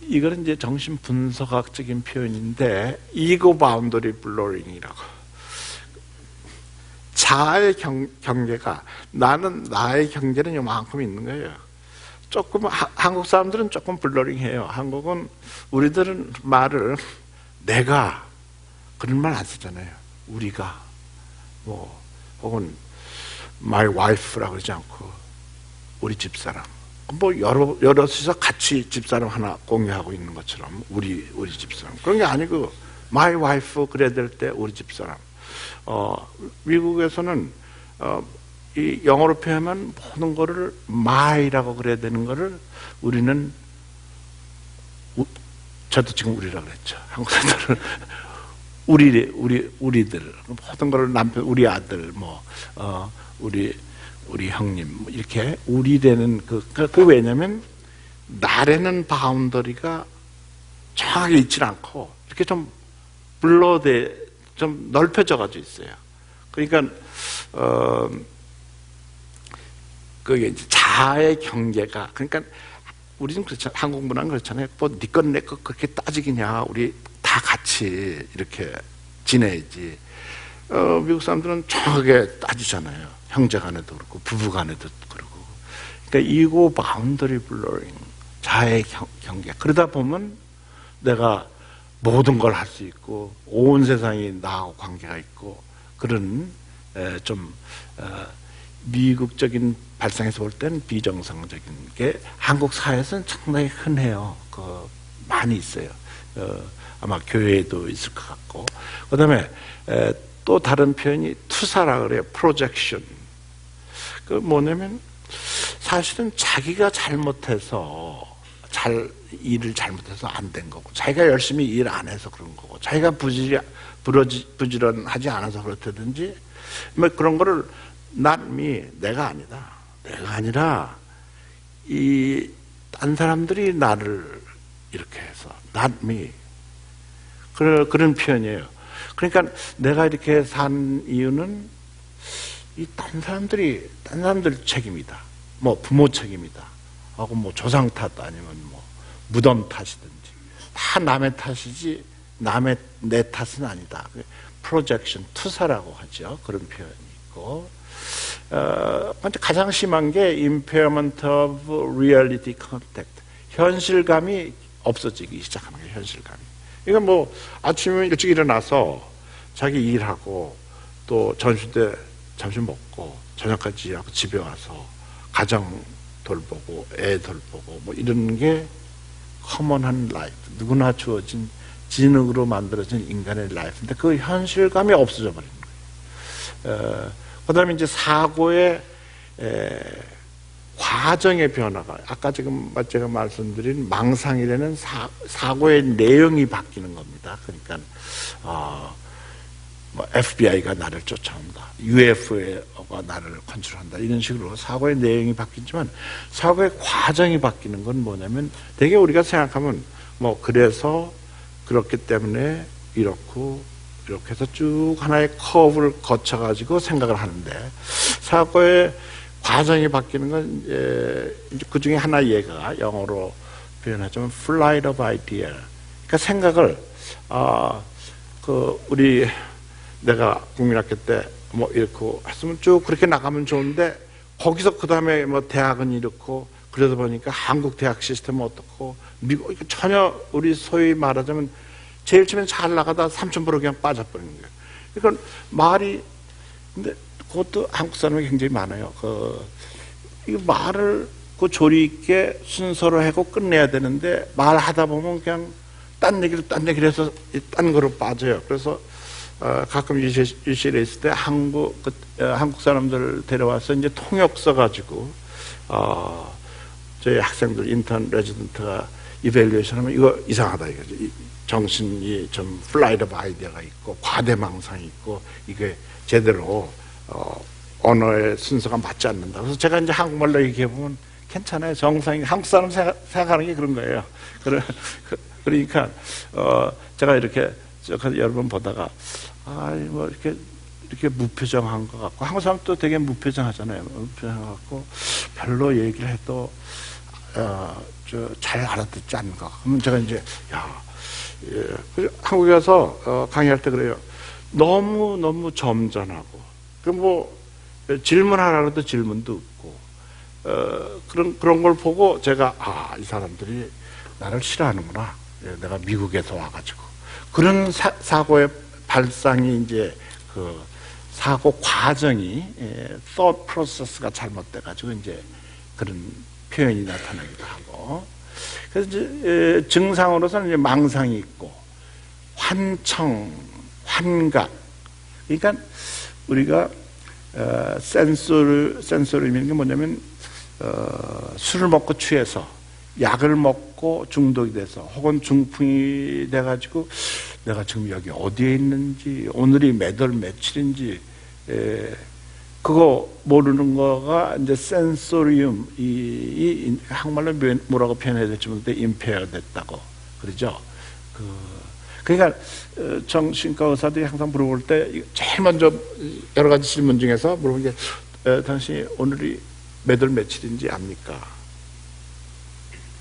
이거는 이제 정신분석학적인 표현인데 이고 바운더리 블러링이라고 자아의 경계가 나는 나의 경계는 요만큼 있는 거예요. 조금 한국 사람들은 조금 블러링해요. 한국은 우리들은 말을 내가 그런 말 안 쓰잖아요. 우리가 뭐 혹은 my wife라고 그러지 않고 우리 집사람 뭐 여럿이서 같이 집사람 하나 공유하고 있는 것처럼 우리 집사람 그런 게 아니고 my wife 그래야 될 때 우리 집사람. 미국에서는 이 영어로 표현하면 모든 거를 my라고 그래야 되는 거를 우리는 저도 지금 우리라고 그랬죠. 한국 사람들은 우리들 모든 거를 남편 우리 아들 뭐 우리 형님 이렇게 우리 되는 그 왜냐면 나라는 바운더리가 정확하게 있지 않고 이렇게 좀 좀 넓혀져 가지고 있어요. 그러니까 그게 이제 자아의 경계가 그러니까 우리는 그렇잖아요. 한국 문화는 그렇잖아요. 뭐 네 건 내 것 그렇게 따지기냐. 우리 다 같이 이렇게 지내야지. 미국 사람들은 정확하게 따지잖아요. 형제 간에도 그렇고 부부 간에도 그렇고. 그러니까 이고 바운더리 블러링 자아의 경계. 그러다 보면 내가 모든 걸 할 수 있고 온 세상이 나하고 관계가 있고 그런 좀 미국적인 발상에서 볼 때는 비정상적인 게 한국 사회에서는 상당히 흔해요. 많이 있어요. 아마 교회에도 있을 것 같고, 그 다음에 또 다른 표현이 투사라 그래요. 프로젝션. 그 뭐냐면 사실은 자기가 잘못해서 일을 잘못해서 안 된 거고, 자기가 열심히 일 안 해서 그런 거고, 자기가 부지런하지 않아서 그렇다든지, 뭐 그런 거를 not me, 내가 아니라 딴 사람들이 나를 이렇게 해서 not me, 그런 표현이에요. 그러니까 내가 이렇게 산 이유는 딴 사람들 책임이다. 뭐 부모 책임이다. 하고 뭐 조상 탓 아니면 뭐 무덤 탓이든지 다 남의 탓이지 내 탓은 아니다. 프로젝션, 투사라고 하죠. 그런 표현이 있고, 가장 심한 게 impairment of reality contact, 현실감이 없어지기 시작하는 거예요. 현실감이. 이건 뭐 아침에 일찍 일어나서 자기 일하고 또 점심 때 점심 먹고 저녁까지 일하고 집에 와서 가정 돌보고 애 돌보고 뭐 이런 게 커먼한 라이프, 누구나 주어진 지능으로 만들어진 인간의 라이프인데 그 현실감이 없어져 버리는 거예요. 그 다음에 이제 사고의 과정의 변화가, 아까 지금 제가 말씀드린 망상이라는 사고의 내용이 바뀌는 겁니다. 그러니까 뭐 FBI가 나를 쫓아온다, UFO가 나를 컨트롤한다, 이런 식으로 사고의 내용이 바뀌지만 사고의 과정이 바뀌는 건 뭐냐면, 되게 우리가 생각하면 뭐 그래서 그렇기 때문에 이렇게 해서 쭉 하나의 커브를 거쳐가지고 생각을 하는데, 사고의 과정이 바뀌는 건 이제 그 중에 하나 예가 영어로 표현하자면 flight of idea. 그러니까 생각을 내가 국민학교 때 뭐 이렇게 했으면 쭉 그렇게 나가면 좋은데, 거기서 그 다음에 뭐 대학은 이렇고, 그러다 보니까 한국 대학 시스템은 어떻고, 미국, 전혀 우리 소위 말하자면 제일 처음에 잘 나가다 3,000% 그냥 빠져버리는 거예요. 그러니까 근데 그것도 한국 사람이 굉장히 많아요. 이 말을 조리 있게 순서로 하고 끝내야 되는데, 말하다 보면 그냥 딴 얘기를 해서 딴 거로 빠져요. 그래서 가끔 UCL에 있을 때 한국 사람들 데려와서 이제 통역 써가지고 저희 학생들 인턴 레지던트가 이밸류에이션 하면 이거 이상하다 이거죠. 정신이 좀 플라이드 오브 아이디어가 있고 과대망상이 있고 이게 제대로 언어의 순서가 맞지 않는다. 그래서 제가 이제 한국말로 얘기해 보면 괜찮아요. 정상이 한국 사람 생각하는 게 그런 거예요. 그러니까 제가 이렇게 여러 번 보다가 뭐 이렇게 무표정한 것 같고, 한국 사람 또 되게 무표정하잖아요. 무표정하고 별로 얘기를 해도 잘 알아듣지 않는 것 같고, 그러면 제가 이제 한국에 가서 강의할 때 그래요. 너무 점잖하고, 뭐 질문하라 해도 질문도 없고, 그런 걸 보고 제가 이 사람들이 나를 싫어하는구나. 내가 미국에서 와가지고 그런 사고의 발상이 이제 그 사고 과정이 thought process가 잘못돼가지고 이제 그런 표현이 나타나기도 하고, 그래서 이제 증상으로서는 이제 망상이 있고 환청, 환각. 그러니까 우리가 센소리라는 게 뭐냐면 술을 먹고 취해서, 약을 먹고 중독이 돼서, 혹은 중풍이 돼가지고 내가 지금 여기 어디에 있는지, 오늘이 몇 월 며칠인지 그거 모르는 거가 이제 센소리움, 이 한국말로 뭐라고 표현해야 될지 모르는데 임페어 됐다고 그러죠. 그러니까 정신과 의사들이 항상 물어볼 때 제일 먼저 여러 가지 질문 중에서 물어보는 게 당신이 오늘이 몇 월 며칠인지 압니까?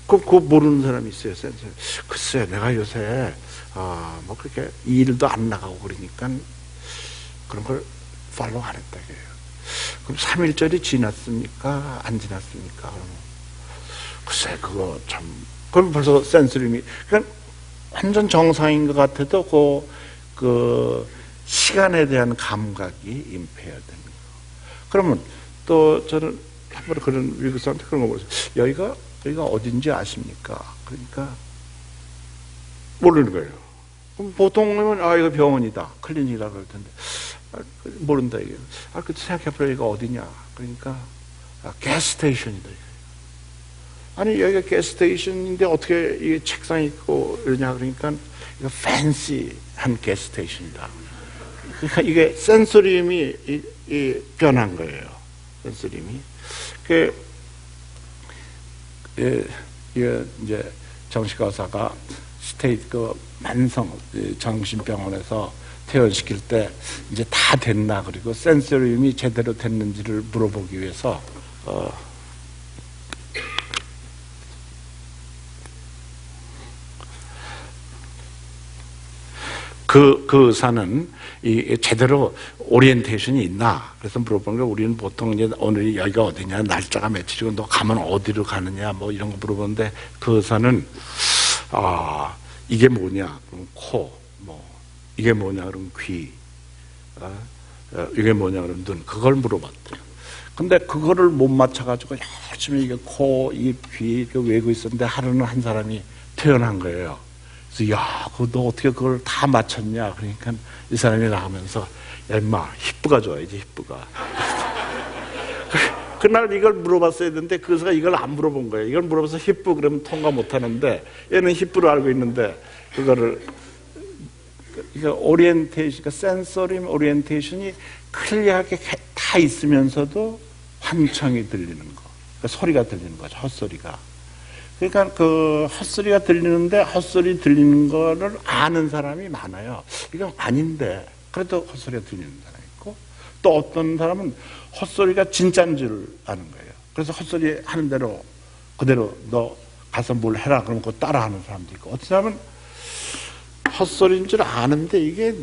그거 모르는 사람이 있어요. 센서. 글쎄, 내가 요새 뭐 그렇게 일도 안 나가고 그러니까 그런 걸 팔로우 안 했다 이거예요. 그럼 3일절이 지났습니까? 안 지났습니까? 그러면 글쎄, 그거 참, 그럼 벌써 센서림이, 그러니까 완전 정상인 것 같아도 그 시간에 대한 감각이 임페어 되는 거. 그러면 또 저는 한 번 그런 미국 사람한테 그런 거 보세요. 여기가 어딘지 아십니까? 그러니까 모르는 거예요. 그럼 보통은 이거 병원이다, 클리닉이다 그럴 텐데 모른다 이게. 그때 생각해보라 이거 어디냐? 그러니까 가스스테이션이다. 아니 여기가 가스스테이션인데 어떻게 이게 책상 있고 이러냐? 그러니까 이거 팬시한 가스스테이션이다. 그러니까 이게 센소리움이 변한 거예요. 센소리움이. 이제 정신과 의사가 스테이트 만성 정신병원에서 퇴원시킬 때 이제 다 됐나, 그리고 센서리움이 제대로 됐는지를 물어보기 위해서 그 의사는 제대로 오리엔테이션이 있나, 그래서 물어보는 거. 우리는 보통 이제 오늘 여기가 어디냐, 날짜가 며칠이고 너 가면 어디로 가느냐 뭐 이런 거 물어보는데, 그 의사는 이게 뭐냐 그럼 코, 뭐 이게 뭐냐 그럼 귀, 이게 뭐냐 그럼 눈, 그걸 물어봤대요. 근데 그거를 못 맞춰가지고 열심히 이게 코, 입, 귀 외우고 있었는데 하루는 한 사람이 퇴원한 거예요. 그래서 야, 너 어떻게 그걸 다 맞췄냐? 그러니까 이 사람이 나가면서 야 임마, 히프가 좋아야지, 히프가. 그날 이걸 물어봤어야 되는데 그 의사가 이걸 안 물어본 거예요. 이걸 물어봐서 히프 그러면 통과 못 하는데, 얘는 히프를 알고 있는데 그거를, 이거 오리엔테이션, 그러니까 센서리 오리엔테이션이 클리어하게 다 있으면서도 환청이 들리는 거, 그러니까 소리가 들리는 거죠, 헛소리가. 그러니까 그 헛소리가 들리는데 헛소리 들리는 거를 아는 사람이 많아요. 이건 아닌데 그래도 헛소리가 들리는 사람이 있고, 또 어떤 사람은 헛소리가 진짜인 줄 아는 거예요. 그래서 헛소리 하는 대로 그대로 너 가서 뭘 해라 그러면 그거 따라하는 사람도 있고, 어떤 사람은 헛소리인 줄 아는데 이게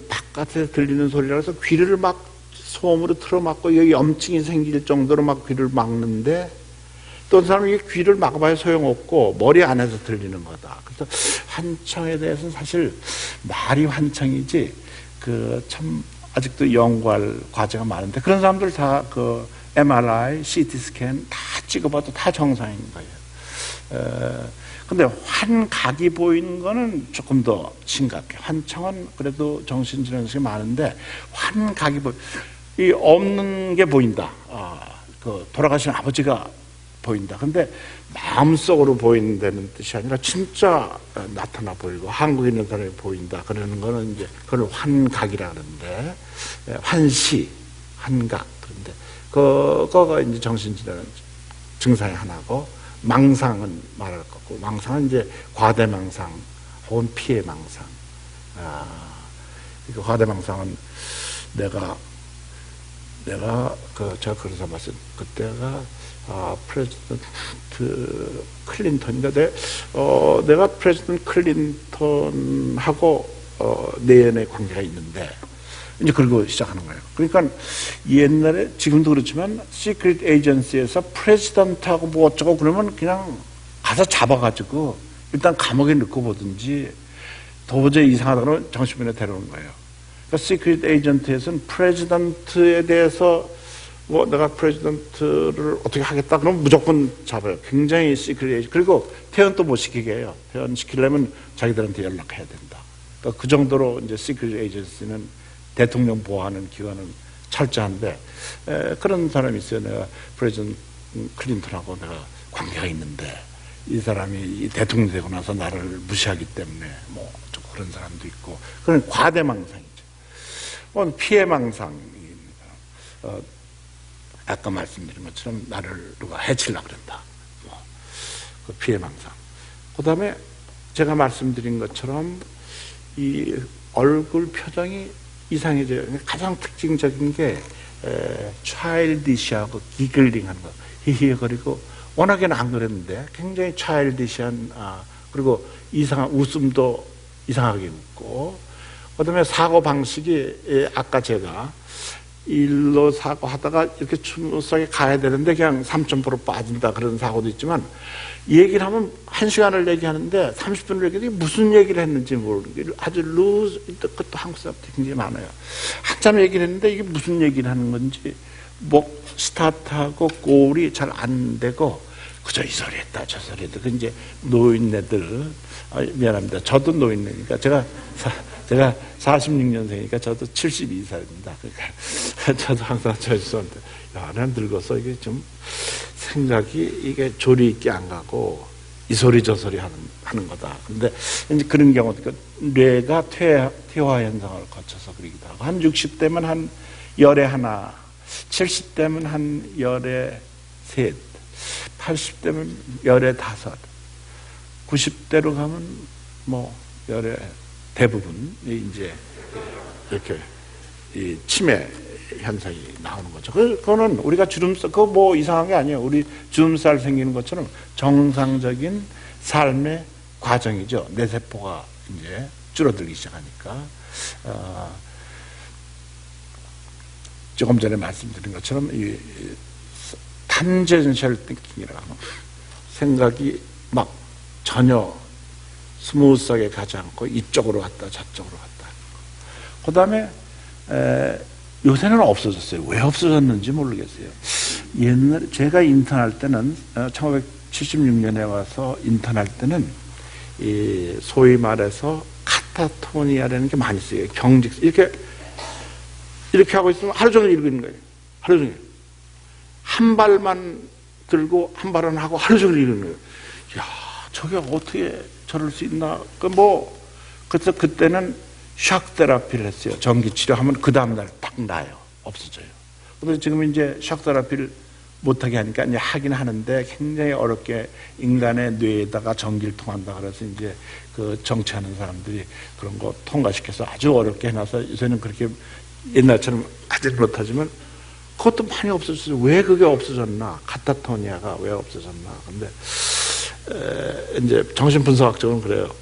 바깥에서 들리는 소리라서 귀를 막 소음으로 틀어막고 여기 염증이 생길 정도로 막 귀를 막는데, 또 어떤 사람은 이게 귀를 막아봐야 소용없고 머리 안에서 들리는 거다. 그래서 환청에 대해서는 사실 말이 환청이지 참 아직도 연구할 과제가 많은데, 그런 사람들 다 MRI, CT 스캔 다 찍어봐도 다 정상인 거예요. 근데 환각이 보이는 거는 조금 더 심각해. 환청은 그래도 정신질환이 많은데 환각이 이 없는 게 보인다. 돌아가신 아버지가 보인다. 근데 마음속으로 보인다는 뜻이 아니라 진짜 나타나 보이고 한국에 있는 사람이 보인다. 그러는 거는 이제 그걸 환각이라 그러는데, 환시, 환각. 그런데 그거가 이제 정신질환 증상의 하나고, 망상은 말할 거고, 망상은 이제 과대망상 혹은 피해망상. 그 과대망상은 제가 그래서 말씀, 그때가 프레지던트 클린턴인가, 내가 프레지던트 클린턴하고 내연의 관계가 있는데, 이제 그러고 시작하는 거예요. 그러니까 옛날에, 지금도 그렇지만 시크릿 에이전시에서 프레지던트하고 뭐 어쩌고 그러면 그냥 가서 잡아가지고 일단 감옥에 넣고 보든지, 도저히 이상하다 그러면 정신병원에 데려오는 거예요. 그러니까 시크릿 에이전트에서는 프레지던트에 대해서 내가 프레지던트를 어떻게 하겠다 그러면 무조건 잡아요. 굉장히 시크릿 에이전트. 그리고 퇴원도 못 시키게 해요. 퇴원 시키려면 자기들한테 연락해야 된다. 그러니까 그 정도로 이제 시크릿 에이전시는 대통령 보호하는 기관은 철저한데, 그런 사람이 있어요. 내가 프레지던트 클린턴하고 내가 관계가 있는데 이 사람이 대통령 되고 나서 나를 무시하기 때문에 뭐 좀 그런 사람도 있고, 그건 과대망상이죠. 피해망상입니다. 아까 말씀드린 것처럼 나를 누가 해치려고 그런다. 그 피해망상. 그 다음에 제가 말씀드린 것처럼 이 얼굴 표정이 이상해져요. 가장 특징적인 게 차일디시하고 기글링하는 거, 히히거리고, 워낙에는 안 그랬는데 굉장히 차일디시한, 그리고 이상한 웃음도 이상하게 웃고, 그다음에 사고 방식이, 아까 제가 일로 사고하다가 이렇게 추무하게 가야 되는데 그냥 3.5로 빠진다, 그런 사고도 있지만, 얘기를 하면 1시간을 얘기하는데 30분을 얘기하는데 무슨 얘기를 했는지 모르는, 아주 루즈, 그것도 한국 사람들이 굉장히 많아요. 한참 얘기를 했는데 이게 무슨 얘기를 하는 건지, 목 스타트하고 골이 잘 안 되고 그저 이 소리 했다 저 소리 했다. 그 이제 노인네들, 미안합니다. 저도 노인이니까 제가 46년생이니까 저도 72살입니다. 그러니까 저도 항상 저희한테 난 늙어서 이게 좀 생각이 이게 조리 있게 안 가고 이 소리 저 소리 하는 거다. 근데 이제 그런 경우도 뇌가 퇴화 현상을 거쳐서 그러기도 하고 한 60대면 한 열에 하나, 70대면 한 열에 셋, 80대면 열에 다섯, 90대로 가면 뭐 열에 대부분 이제 이렇게 이 치매 현상이 나오는 거죠. 그거는 우리가 주름살, 그거 뭐 이상한 게 아니에요. 우리 주름살 생기는 것처럼 정상적인 삶의 과정이죠. 뇌세포가 이제 줄어들기 시작하니까. 조금 전에 말씀드린 것처럼 이 탄젠셜 띵킹이라고 하는 생각이 막 전혀 스무스하게 가지 않고 이쪽으로 갔다 저쪽으로 갔다. 그 다음에 요새는 없어졌어요. 왜 없어졌는지 모르겠어요. 옛날에 제가 인턴할 때는 1976년에 와서 인턴할 때는 이 소위 말해서 카타토니아라는 게 많이 써요. 경직 이렇게 하고 있으면 하루 종일 이러고 있는 거예요. 하루 종일 한 발만 들고 한 발은 하고 하루 종일 이러는 거예요. 야, 저게 어떻게 저럴 수 있나? 그래서 그때는 샥 테라피를 했어요. 전기 치료하면 그 다음날 딱 나요. 없어져요. 그런데 지금 이제 샥 테라피를 못하게 하니까 이제 하긴 하는데 굉장히 어렵게 인간의 뇌에다가 전기를 통한다 그래서 이제 그 정치하는 사람들이 그런 거 통과시켜서 아주 어렵게 해놔서 요새는 그렇게 옛날처럼 하지는 못하지만 그것도 많이 없어졌어요. 왜 그게 없어졌나? 카타토니아가 왜 없어졌나? 근데 이제 정신분석학적으로는 그래요.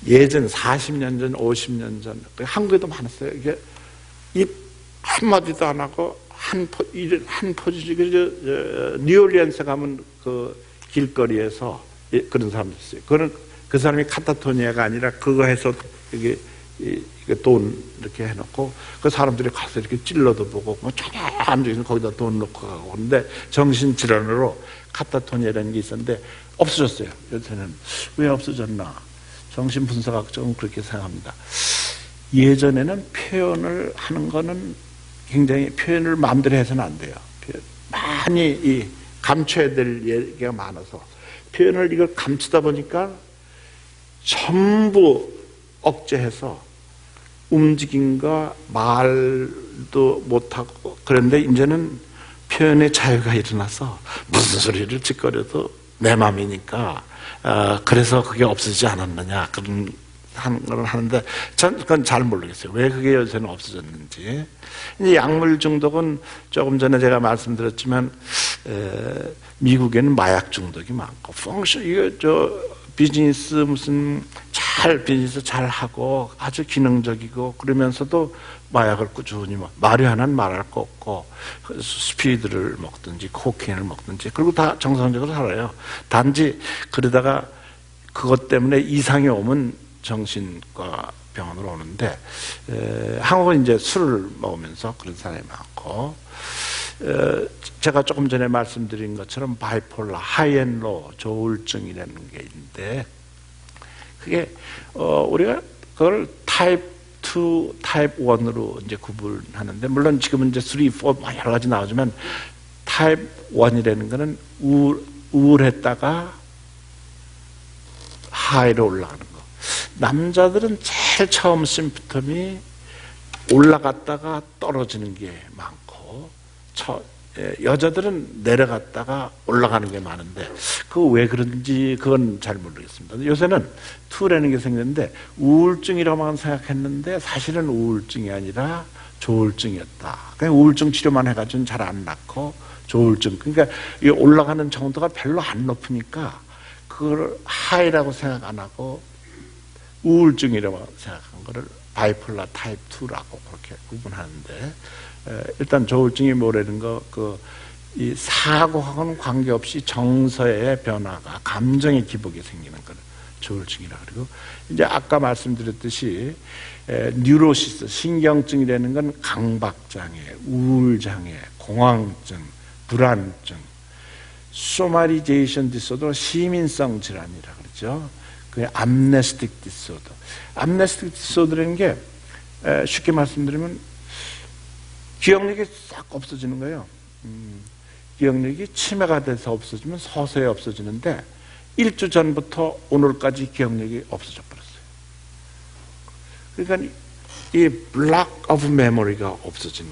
예전 40년 전, 50년 전 한국에도 많았어요. 이게 입 한마디도 안 하고 한 포지션 뉴올리언스 가면 그 길거리에서 그런 사람도 있어요. 그 사람이 카타토니아가 아니라 그거 해서 이게 돈 이렇게 해놓고 그 사람들이 가서 이렇게 찔러도 보고 뭐 앉아있는 거기다 돈 넣고 가고 그런데 정신질환으로 카타토니아라는 게 있었는데 없어졌어요. 요새는 왜 없어졌나? 정신분석학적으로는 그렇게 생각합니다. 예전에는 표현을 하는 거는 굉장히 표현을 마음대로 해서는 안 돼요. 많이 감춰야 될 얘기가 많아서 표현을 이걸 감추다 보니까 전부 억제해서 움직임과 말도 못하고 그런데 이제는 표현의 자유가 일어나서 무슨 소리를 짓거려도 내 맘이니까 그래서 그게 없어지지 않았느냐 그런 하는 걸 하는데 전 그건 잘 모르겠어요. 왜 그게 요새는 없어졌는지. 이제 약물 중독은 조금 전에 제가 말씀드렸지만 미국에는 마약 중독이 많고 비즈니스 비즈니스 잘 하고 아주 기능적이고 그러면서도 마약을 꾸준히 말이 하나는 말할 거 없고 스피드를 먹든지 코케인을 먹든지 그리고 다 정상적으로 살아요. 단지 그러다가 그것 때문에 이상이 오면 정신과 병원으로 오는데 한국은 이제 술을 먹으면서 그런 사람이 많고 제가 조금 전에 말씀드린 것처럼 바이폴라, 하이앤로, 조울증이라는 게 있는데 그게 우리가 그걸 타입 2, 타입 1으로 이제 구분하는데 물론 지금은 이제 3, 4 여러 가지 나오지만 타입 1이라는 거는 우울했다가 하이로 올라가는 거. 남자들은 제일 처음 심프텀이 올라갔다가 떨어지는 게 많고 여자들은 내려갔다가 올라가는 게 많은데 그거 왜 그런지 그건 잘 모르겠습니다. 요새는 2라는 게 생겼는데 우울증이라고만 생각했는데 사실은 우울증이 아니라 조울증이었다. 그냥 우울증 치료만 해가지고는 잘 안 낫고 조울증 그러니까 이 올라가는 정도가 별로 안 높으니까 그걸 하이라고 생각 안 하고 우울증이라고 생각한 거를 바이폴라 타입 2라고 그렇게 구분하는데 일단 조울증이 뭐라는 거 이 사고하고는 관계없이 정서의 변화가 감정의 기복이 생기는 거를 조울증이라 그러고 이제 아까 말씀드렸듯이 뉴로시스 신경증이라는 건 강박장애, 우울장애, 공황증, 불안증, 소마리제이션 디소더 시민성 질환이라 그러죠. 그 암네스틱 디소더. 암네스틱 디소더라는 게 쉽게 말씀드리면 기억력이 싹 없어지는 거예요. 기억력이 치매가 돼서 없어지면 서서히 없어지는데 1주 전부터 오늘까지 기억력이 없어져 버렸어요. 그러니까 이 block of memory가 없어지는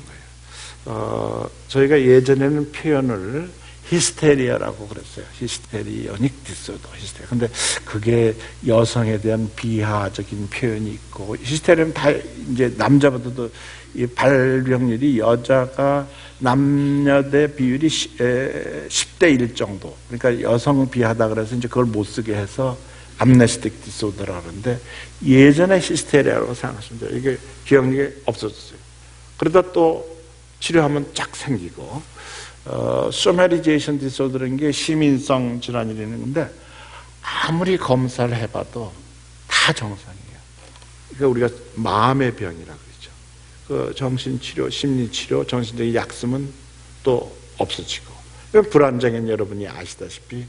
거예요. 저희가 예전에는 표현을 히스테리아라고 그랬어요. 히스테리오닉 디소더, 히스테리아. 근데 그게 여성에 대한 비하적인 표현이 있고, 히스테리아는 다 이제 남자보다도 이 발병률이 여자가 남녀 대 비율이 10대 1 정도. 그러니까 여성 비하다 그래서 이제 그걸 못 쓰게 해서 암네스틱 디소더라고 하는데 예전에 히스테리아라고 생각하시면 돼요. 이게 기억력이 없어졌어요. 그러다 또 치료하면 쫙 생기고, 소메리제이션 디소더라는 게 시민성 질환이라는 건데 아무리 검사를 해봐도 다 정상이에요. 그러니까 우리가 마음의 병이라고 그러죠. 그 정신치료, 심리치료, 정신적인 약 쓰면 또 없어지고. 불안장애는 여러분이 아시다시피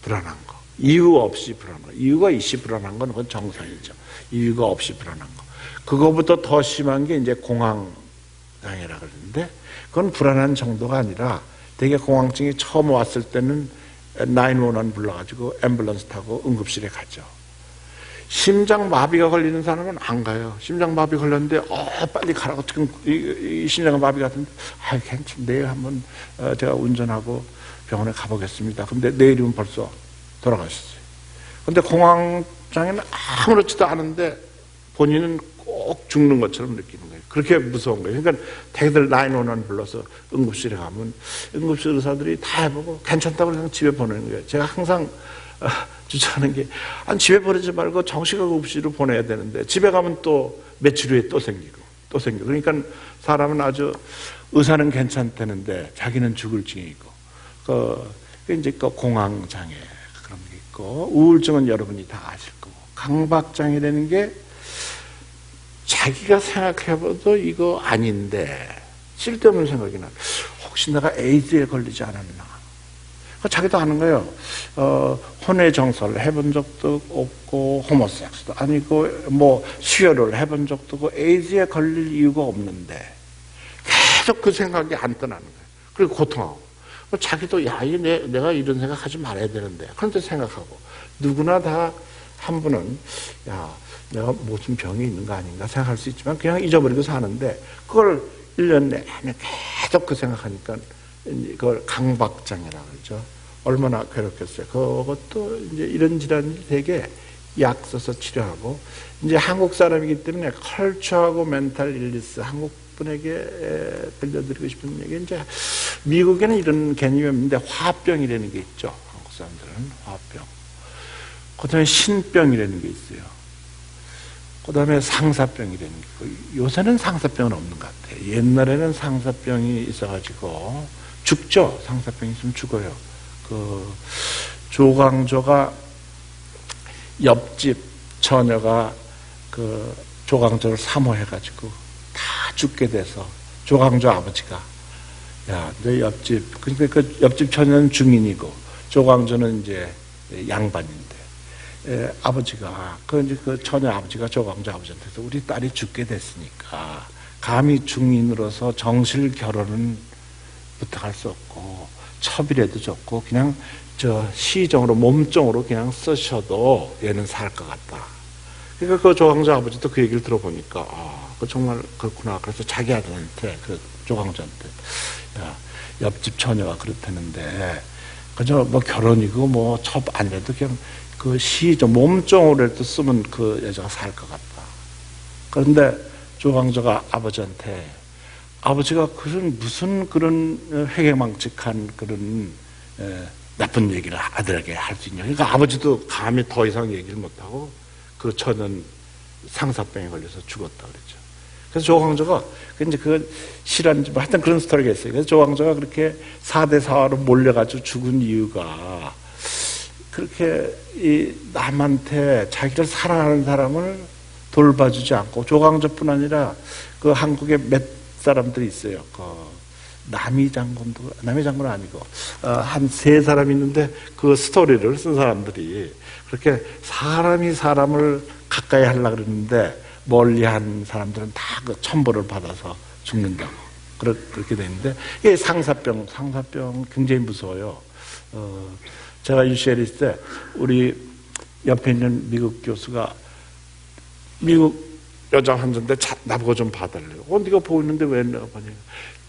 불안한 거. 이유 없이 불안한 거. 이유가 있이 불안한 건 그건 정상이죠. 이유가 없이 불안한 거. 그거보다 더 심한 게 이제 공황장애라고 그러는데 그건 불안한 정도가 아니라 되게 공황증이 처음 왔을 때는 911 불러가지고 앰뷸런스 타고 응급실에 가죠. 심장마비가 걸리는 사람은 안 가요. 심장마비 걸렸는데 빨리 가라고 지금 이 심장마비 같은데 괜찮 내일 한번 제가 운전하고 병원에 가보겠습니다. 근데 내일이면 벌써 돌아가셨어요. 근데 공황장애는 아무렇지도 않은데 본인은 꼭 죽는 것처럼 느끼는 거예요. 그렇게 무서운 거예요. 그러니까 대들 911 불러서 응급실에 가면 응급실 의사들이 다 해보고 괜찮다고 그냥 집에 보내는 거예요. 제가 항상 주장하는 게 아니 집에 보내지 말고 정시가 응급실로 보내야 되는데 집에 가면 또 며칠 후에 또 생기고 또 생기고 그러니까 사람은 아주 의사는 괜찮다는데 자기는 죽을 징이고 이제 그 공황장애 그런 게 있고 우울증은 여러분이 다 아실 거고 강박장애라는 게 자기가 생각해봐도 이거 아닌데 쓸데없는 생각이 나. 혹시 내가 에이즈에 걸리지 않았나? 자기도 아는 거예요. 혼외정서를 해본 적도 없고 호모섹스도 아니고 뭐 수혈을 해본 적도 없고 에이즈에 걸릴 이유가 없는데 계속 그 생각이 안 떠나는 거예요. 그리고 고통하고 자기도 내가 이런 생각하지 말아야 되는데 그런데 생각하고 누구나 다 한 분은 내가 무슨 병이 있는 거 아닌가 생각할 수 있지만 그냥 잊어버리고 사는데 그걸 1년 내내 계속 그 생각하니까 그걸 강박장애라고 그러죠. 얼마나 괴롭겠어요. 그것도 이제 이런 질환이 되게 약 써서 치료하고 이제 한국 사람이기 때문에 컬처하고 멘탈 일리스 한국 분에게 들려드리고 싶은 얘기 이제 미국에는 이런 개념이 없는데 화병이라는 게 있죠. 한국 사람들은 화병. 그 다음에 신병이라는 게 있어요. 그 다음에 상사병이라는 게 있고, 요새는 상사병은 없는 것 같아요. 옛날에는 상사병이 있어가지고, 죽죠. 상사병이 있으면 죽어요. 조광조가, 옆집 처녀가 조광조를 사모해가지고, 다 죽게 돼서, 조광조 아버지가, 내 옆집, 그러니까 그 옆집 처녀는 중인이고, 조광조는 이제 양반인데, 아버지가 그 처녀 아버지가 조광조 아버지한테서 우리 딸이 죽게 됐으니까 감히 중인으로서 정실 결혼은 부탁할 수 없고 첩이라도 좋고 그냥 시정으로 몸종으로 그냥 쓰셔도 얘는 살 것 같다. 그러니까 그 조광조 아버지도 그 얘기를 들어보니까 그 정말 그렇구나. 그래서 자기 아들한테 그 조광조한테 옆집 처녀가 그렇다는데 그저 뭐 결혼이고 뭐 첩 아니라도 그냥 그 몸종으로라도 쓰면 그 여자가 살 것 같다. 그런데 조광조가 아버지한테 아버지가 무슨 그런 회개망측한 그런 나쁜 얘기를 아들에게 할 수 있냐. 그러니까 아버지도 감히 더 이상 얘기를 못하고 그 처는 상사병에 걸려서 죽었다 그랬죠. 그래서 조광조가 이제 그 실한지 뭐 하여튼 그런 스토리가 있어요. 그래서 조광조가 그렇게 4대 4로 몰려가지고 죽은 이유가 그렇게 남한테 자기를 사랑하는 사람을 돌봐주지 않고 조광조뿐 아니라 그 한국에 몇 사람들이 있어요. 남이 장군은 아니고 한 세 사람이 있는데 그 스토리를 쓴 사람들이 그렇게 사람이 사람을 가까이 하려고 그러는데 멀리한 사람들은 다 그 천벌을 받아서 죽는다고 그렇게 돼 있는데 이게 상사병 굉장히 무서워요. 제가 UCL에 있을 때 우리 옆에 있는 미국 교수가 미국 여자 환자인데 나보고 좀 봐달래요. 네가 보고 있는데 왜 내가 보냐.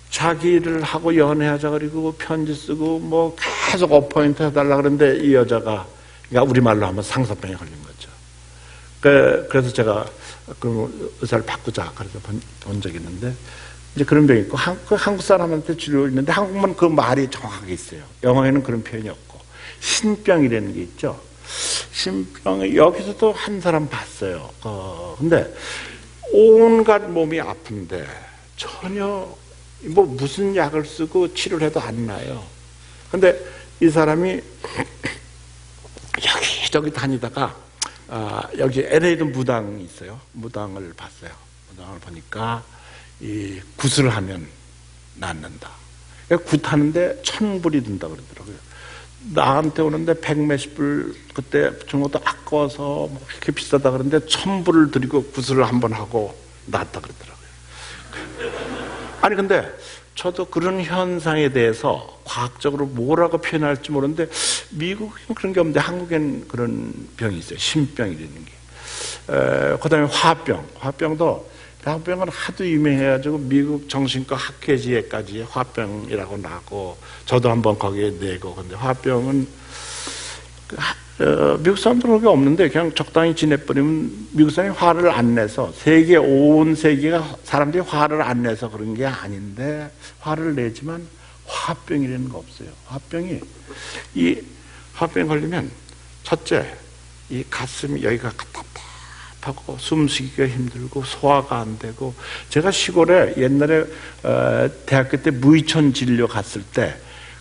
자기를 하고 연애하자 그리고 편지 쓰고 뭐 계속 어포인트 해달라 그러는데 이 여자가 그러니까 우리말로 하면 상사병에 걸린 거죠. 그래서 제가 그럼 의사를 바꾸자 그래서 본 적이 있는데 이제 그런 병이 있고 한국 사람한테 치료 있는데 한국만 그 말이 정확하게 있어요. 영어에는 그런 표현이 없고 신병이라는 게 있죠. 신병이 여기서도 한 사람 봤어요. 근데 온갖 몸이 아픈데 전혀 뭐 무슨 약을 쓰고 치료를 해도 안 나요. 근데 이 사람이 여기저기 다니다가 여기 LA도 무당이 있어요. 무당을 봤어요. 무당을 보니까 이 굿을 하면 낫는다. 굿하는데 1,000불이 든다 그러더라고요. 나한테 오는데 100몇십 불 그때 준 것도 아까워서 뭐 그렇게 비싸다 그러는데 1,000불을 드리고 굿을 한번 하고 낫다 그러더라고요. 아니 근데 저도 그런 현상에 대해서 과학적으로 뭐라고 표현할지 모르는데 미국은 그런 게 없는데 한국엔 그런 병이 있어요. 신병이라는 게. 그 다음에 화병도 화병은 하도 유명해가지고 미국 정신과 학회지에까지 화병이라고 나고 저도 한번 거기에 내고 근데 화병은 미국 사람들은 그게 없는데 그냥 적당히 지내버리면 미국 사람이 화를 안 내서 온 세계가 사람들이 화를 안 내서 그런 게 아닌데 화를 내지만 화병이라는 거 없어요. 이 화병 걸리면 첫째 이 가슴이 여기가 답답하고 숨쉬기가 힘들고 소화가 안 되고 제가 시골에 옛날에 대학교 때 무의촌 진료 갔을 때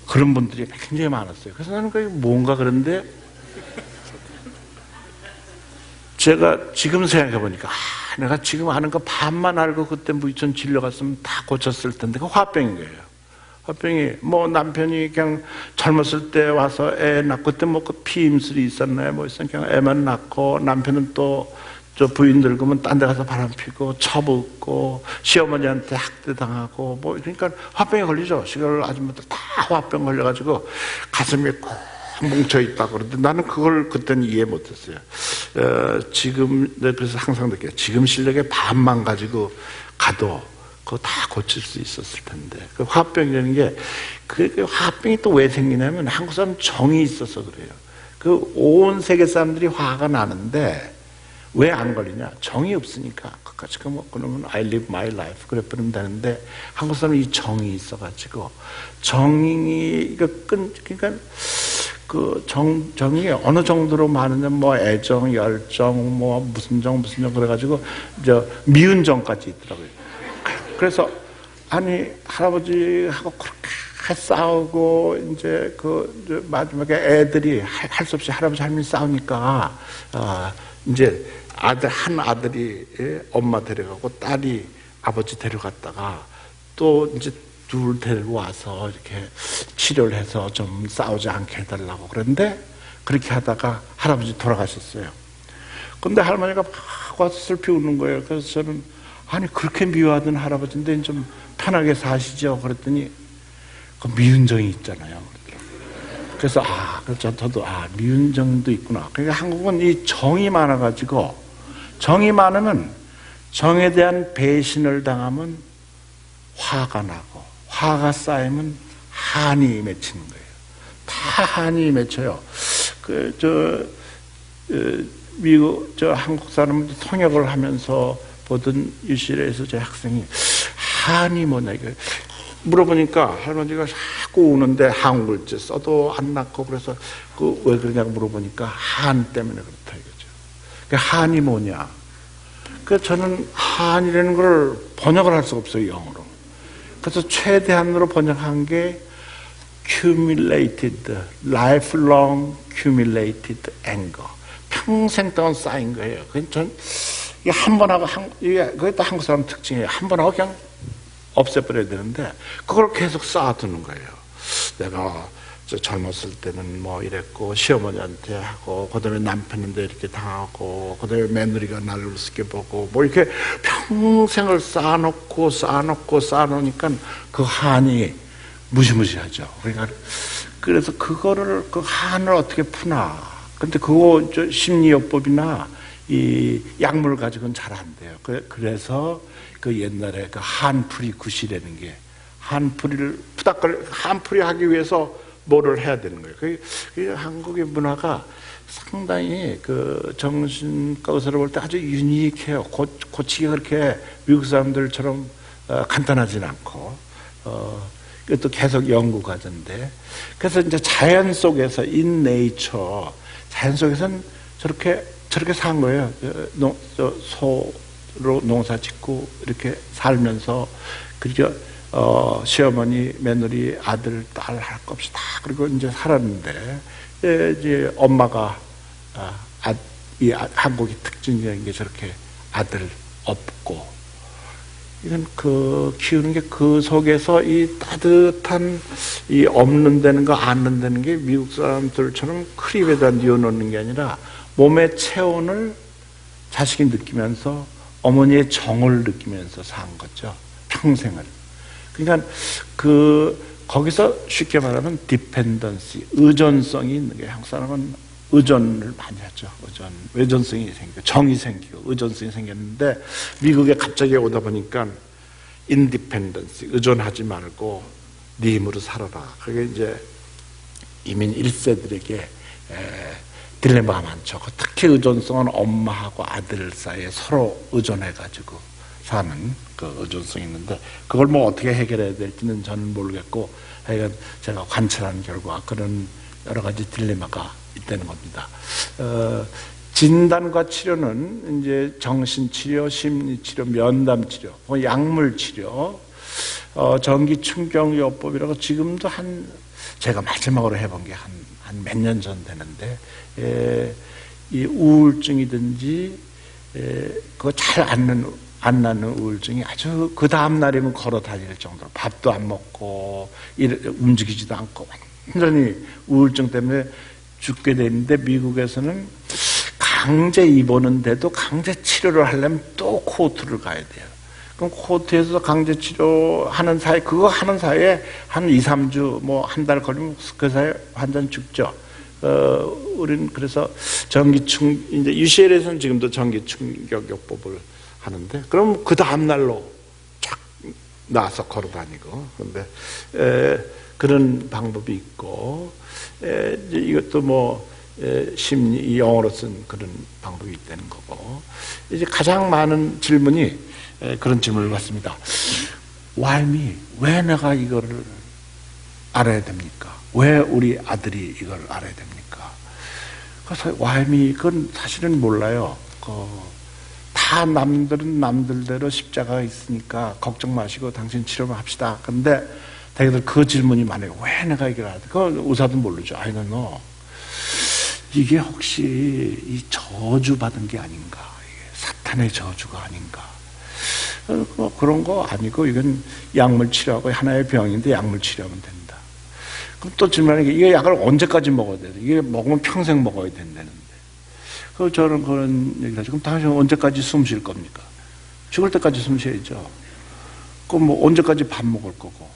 그런 분들이 굉장히 많았어요. 그래서 나는 그게 뭔가 그런데 제가 지금 생각해보니까 내가 지금 아는 거 반만 알고 그때 무의촌 진료 갔으면 다 고쳤을 텐데 그 화병인 거예요. 화병이 뭐 남편이 그냥 젊었을 때 와서 애 낳고 그때 뭐 그 피임술이 있었나요? 뭐 있었나 그냥 애만 낳고 남편은 또 저 부인 늙으면 딴 데 가서 바람 피고 처붓고 시어머니한테 학대당하고 뭐 그러니까 화병에 걸리죠. 시골 아줌마들 다 화병 걸려가지고 가슴이 꼭 뭉쳐있다 그러는데 나는 그걸 그때는 이해 못했어요. 지금 그래서 항상 느껴요. 지금 실력의 반만 가지고 가도 그거 다 고칠 수 있었을 텐데 그 화병이라는 게 그 화병이 또 왜 생기냐면 한국 사람 정이 있어서 그래요. 그 온 세계 사람들이 화가 나는데 왜 안 걸리냐? 정이 없으니까. 끝까지 그러면 I live my life. 그래 버리면 되는데, 한국 사람은 이 정이 있어가지고, 그러니까, 정이 어느 정도로 많으냐, 뭐, 애정, 열정, 뭐, 무슨 정, 그래가지고, 미운 정까지 있더라고요. 그래서, 아니, 할아버지하고 그렇게 싸우고, 이제 마지막에 애들이 할 수 없이 할아버지, 할머니 싸우니까, 이제, 한 아들이 엄마 데려가고 딸이 아버지 데려갔다가 또 이제 둘 데리고 와서 이렇게 치료를 해서 좀 싸우지 않게 해달라고 그런데 그렇게 하다가 할아버지 돌아가셨어요. 근데 할머니가 막 와서 슬피 우는 거예요. 그래서 저는 아니 그렇게 미워하던 할아버지인데 좀 편하게 사시죠. 그랬더니 그 미운 정이 있잖아요. 그래서 저도 미운 정도 있구나. 그러니까 한국은 이 정이 많아가지고 정이 많으면 정에 대한 배신을 당하면 화가 나고 화가 쌓이면 한이 맺히는 거예요. 다 한이 맺혀요. 미국 한국 사람들 통역을 하면서 보던 UCLA에서 제 학생이 한이 뭐냐 이거 물어보니까 할머니가 자꾸 우는데 한글자 써도 안 낫고 그래서 왜 그러냐고 물어보니까 한 때문에 그렇다 이거죠. 그 한이 뭐냐? 그 저는 한이라는 걸 번역을 할 수가 없어요 영어로. 그래서 최대한으로 번역한 게 accumulated, lifelong accumulated anger. 평생 동안 쌓인 거예요. 전 이게 한 번 하고 그게 또 한국 사람 특징이에요. 한 번 하고 그냥 없애버려야 되는데 그걸 계속 쌓아두는 거예요. 내가 젊었을 때는 뭐 이랬고 시어머니한테 하고 그다음에 남편인데 이렇게 당하고 그다음에 며느리가 나를 우습게 보고 뭐 이렇게 평생을 쌓아놓으니까 그 한이 무시무시하죠. 그러니까 그래서 그거를 그 한을 어떻게 푸나. 근데 그거 심리요법이나 이 약물 가지고는 잘 안 돼요. 그래서 그 옛날에 그 한풀이 굿이라는 게 한풀이를 한풀이 하기 위해서 뭐를 해야 되는 거예요. 그 한국의 문화가 상당히 그 정신과 의사를 볼 때 아주 유니크해요. 고치기가 그렇게 미국 사람들처럼 간단하진 않고, 이것도 계속 연구 과정인데, 그래서 이제 자연 속에서 in nature, 자연 속에서는 저렇게 산 거예요. 소로 농사 짓고 이렇게 살면서 그리고 시어머니, 며느리, 아들, 딸 할 것 없이 다 그리고 이제 살았는데 이제 엄마가 한국의 특징적인 게 저렇게 아들 없고 이건 그 키우는 게 그 속에서 이 따뜻한 이 없는 데는 거 않는 데는 게 미국 사람들처럼 크림에다 뉘어놓는 게 아니라 몸의 체온을 자식이 느끼면서 어머니의 정을 느끼면서 산 거죠. 평생을. 그러니까 거기서 쉽게 말하면 디펜던시, 의존성이 있는 게 한국 사람은 의존을 많이 하죠. 의존성이 생기고 정이 생기고 의존성이 생겼는데 미국에 갑자기 오다 보니까 인디펜던시, 의존하지 말고 네 힘으로 살아라. 그게 이제 이민 1세들에게 딜레마가 많죠. 특히 의존성은 엄마하고 아들 사이에 서로 의존해가지고 사는 그 의존성이 있는데 그걸 뭐 어떻게 해결해야 될지는 저는 모르겠고 하여간 제가 관찰한 결과 그런 여러 가지 딜레마가 있다는 겁니다. 진단과 치료는 이제 정신치료, 심리치료, 면담치료, 약물치료, 전기충격요법이라고 지금도 제가 마지막으로 해본 게 한 몇 년 전 되는데 이 우울증이든지 그거 잘 안 나는 우울증이 아주 그 다음 날이면 걸어 다닐 정도로 밥도 안 먹고 움직이지도 않고 완전히 우울증 때문에 죽게 되는데 미국에서는 강제 입원인데도 강제 치료를 하려면 또 코트를 가야 돼요. 그럼 코트에서 강제 치료하는 사이 그거 하는 사이에 한 2, 3주 뭐 한 달 걸리면 그 사이에 환자는 죽죠. 우리는 그래서 이제 UCL에서는 지금도 전기충격요법을 하는데 그럼 그 다음 날로 쫙 나와서 걸어 다니고 그런데 그런 방법이 있고 이것도 뭐 심리 영어로 쓴 그런 방법이 있다는 거고 이제 가장 많은 질문이 그런 질문을 받습니다. Why me? 왜 내가 이거를 알아야 됩니까? 왜 우리 아들이 이걸 알아야 됩니까? 그래서 Why me? 그건 사실은 몰라요. 다 남들은 남들대로 십자가가 있으니까 걱정 마시고 당신 치료만 합시다. 그런데 대개들 그 질문이 많아요. 왜 내가 이걸 알아야 돼? 그건 의사도 모르죠. I don't know. 이게 혹시 이 저주 받은 게 아닌가? 이게 사탄의 저주가 아닌가? 그런 거 아니고 이건 약물 치료하고 하나의 병인데 약물 치료하면 된다. 그럼 또 질문하는 게 이게 약을 언제까지 먹어야 돼? 이게 먹으면 평생 먹어야 된다는데. 그래서 저는 그런 얘기를 하죠. 그럼 당신은 언제까지 숨 쉴 겁니까? 죽을 때까지 숨 쉬어야죠. 그럼 뭐 언제까지 밥 먹을 거고,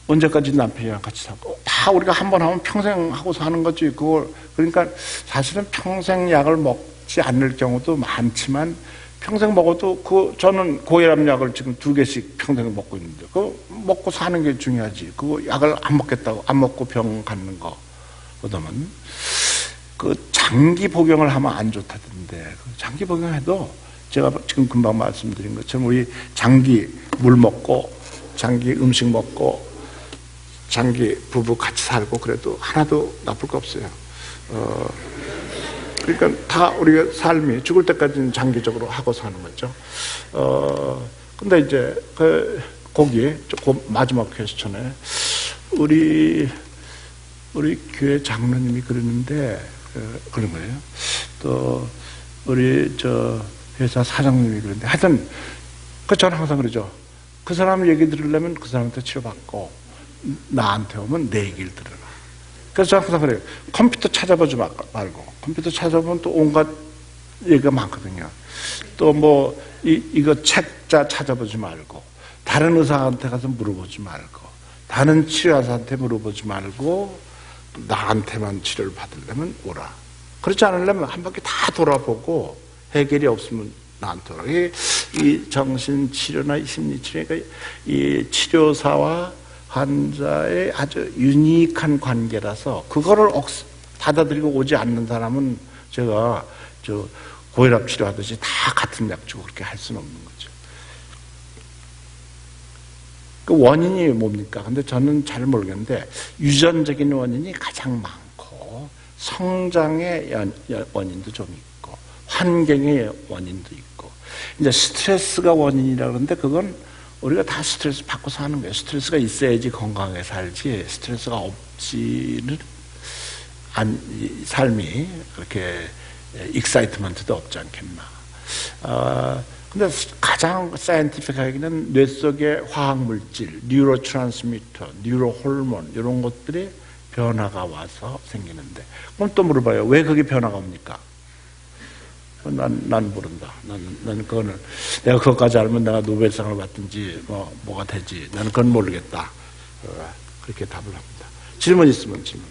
언제까지 남편이랑 같이 살고, 다 우리가 한 번 하면 평생 하고 사는 거지. 그러니까 사실은 평생 약을 먹지 않을 경우도 많지만, 평생 먹어도 저는 고혈압 약을 지금 2개씩 평생 먹고 있는데, 먹고 사는 게 중요하지. 그거 약을 안 먹겠다고, 안 먹고 병 갖는 거. 그다음은, 장기 복용을 하면 안 좋다던데, 장기 복용해도 제가 지금 금방 말씀드린 것처럼 우리 장기 물 먹고, 장기 음식 먹고, 장기 부부 같이 살고 그래도 하나도 나쁠 거 없어요. 그러니까 다 우리가 삶이 죽을 때까지는 장기적으로 하고 사는 거죠. 근데 이제 거기에 마지막 퀘스천에 우리 교회 장로님이 그러는데 그런 거예요. 또 우리 회사 사장님이 그러는데 하여튼 저는 항상 그러죠. 그 사람 얘기 들으려면 그 사람한테 치료받고 나한테 오면 내 얘기를 들어라. 그래서 저는 항상 그래요. 컴퓨터 찾아보지 말고 컴퓨터 찾아보면 또 온갖 얘기가 많거든요. 또 뭐 이거 책자 찾아보지 말고 다른 의사한테 가서 물어보지 말고 다른 치료사한테 물어보지 말고 나한테만 치료를 받으려면 오라. 그렇지 않으려면 한 바퀴 다 돌아보고 해결이 없으면 나한테 오라. 이 정신치료나 이 심리치료가 이 치료사와 환자의 아주 유니크한 관계라서 그거를 받아들이고 오지 않는 사람은 제가 고혈압 치료하듯이 다 같은 약 주고 그렇게 할 수는 없는 거죠. 그 원인이 뭡니까? 근데 저는 잘 모르겠는데 유전적인 원인이 가장 많고 성장의 원인도 좀 있고 환경의 원인도 있고 이제 스트레스가 원인이라 그러는데 그건 우리가 다 스트레스 받고 사는 거예요. 스트레스가 있어야지 건강하게 살지 스트레스가 없지는 삶이 그렇게 익사이트먼트도 없지 않겠나. 근데 가장 사이언티픽하게는 뇌 속의 화학물질, 뉴로트랜스미터, 뉴로호르몬 이런 것들이 변화가 와서 생기는데 그럼 또 물어봐요. 왜 그게 변화가 옵니까? 난 모른다. 난 그거는 내가 그것까지 알면 내가 노벨상을 받든지 뭐가 되지. 나는 그건 모르겠다. 그렇게 답을 합니다. 질문 있으면 질문.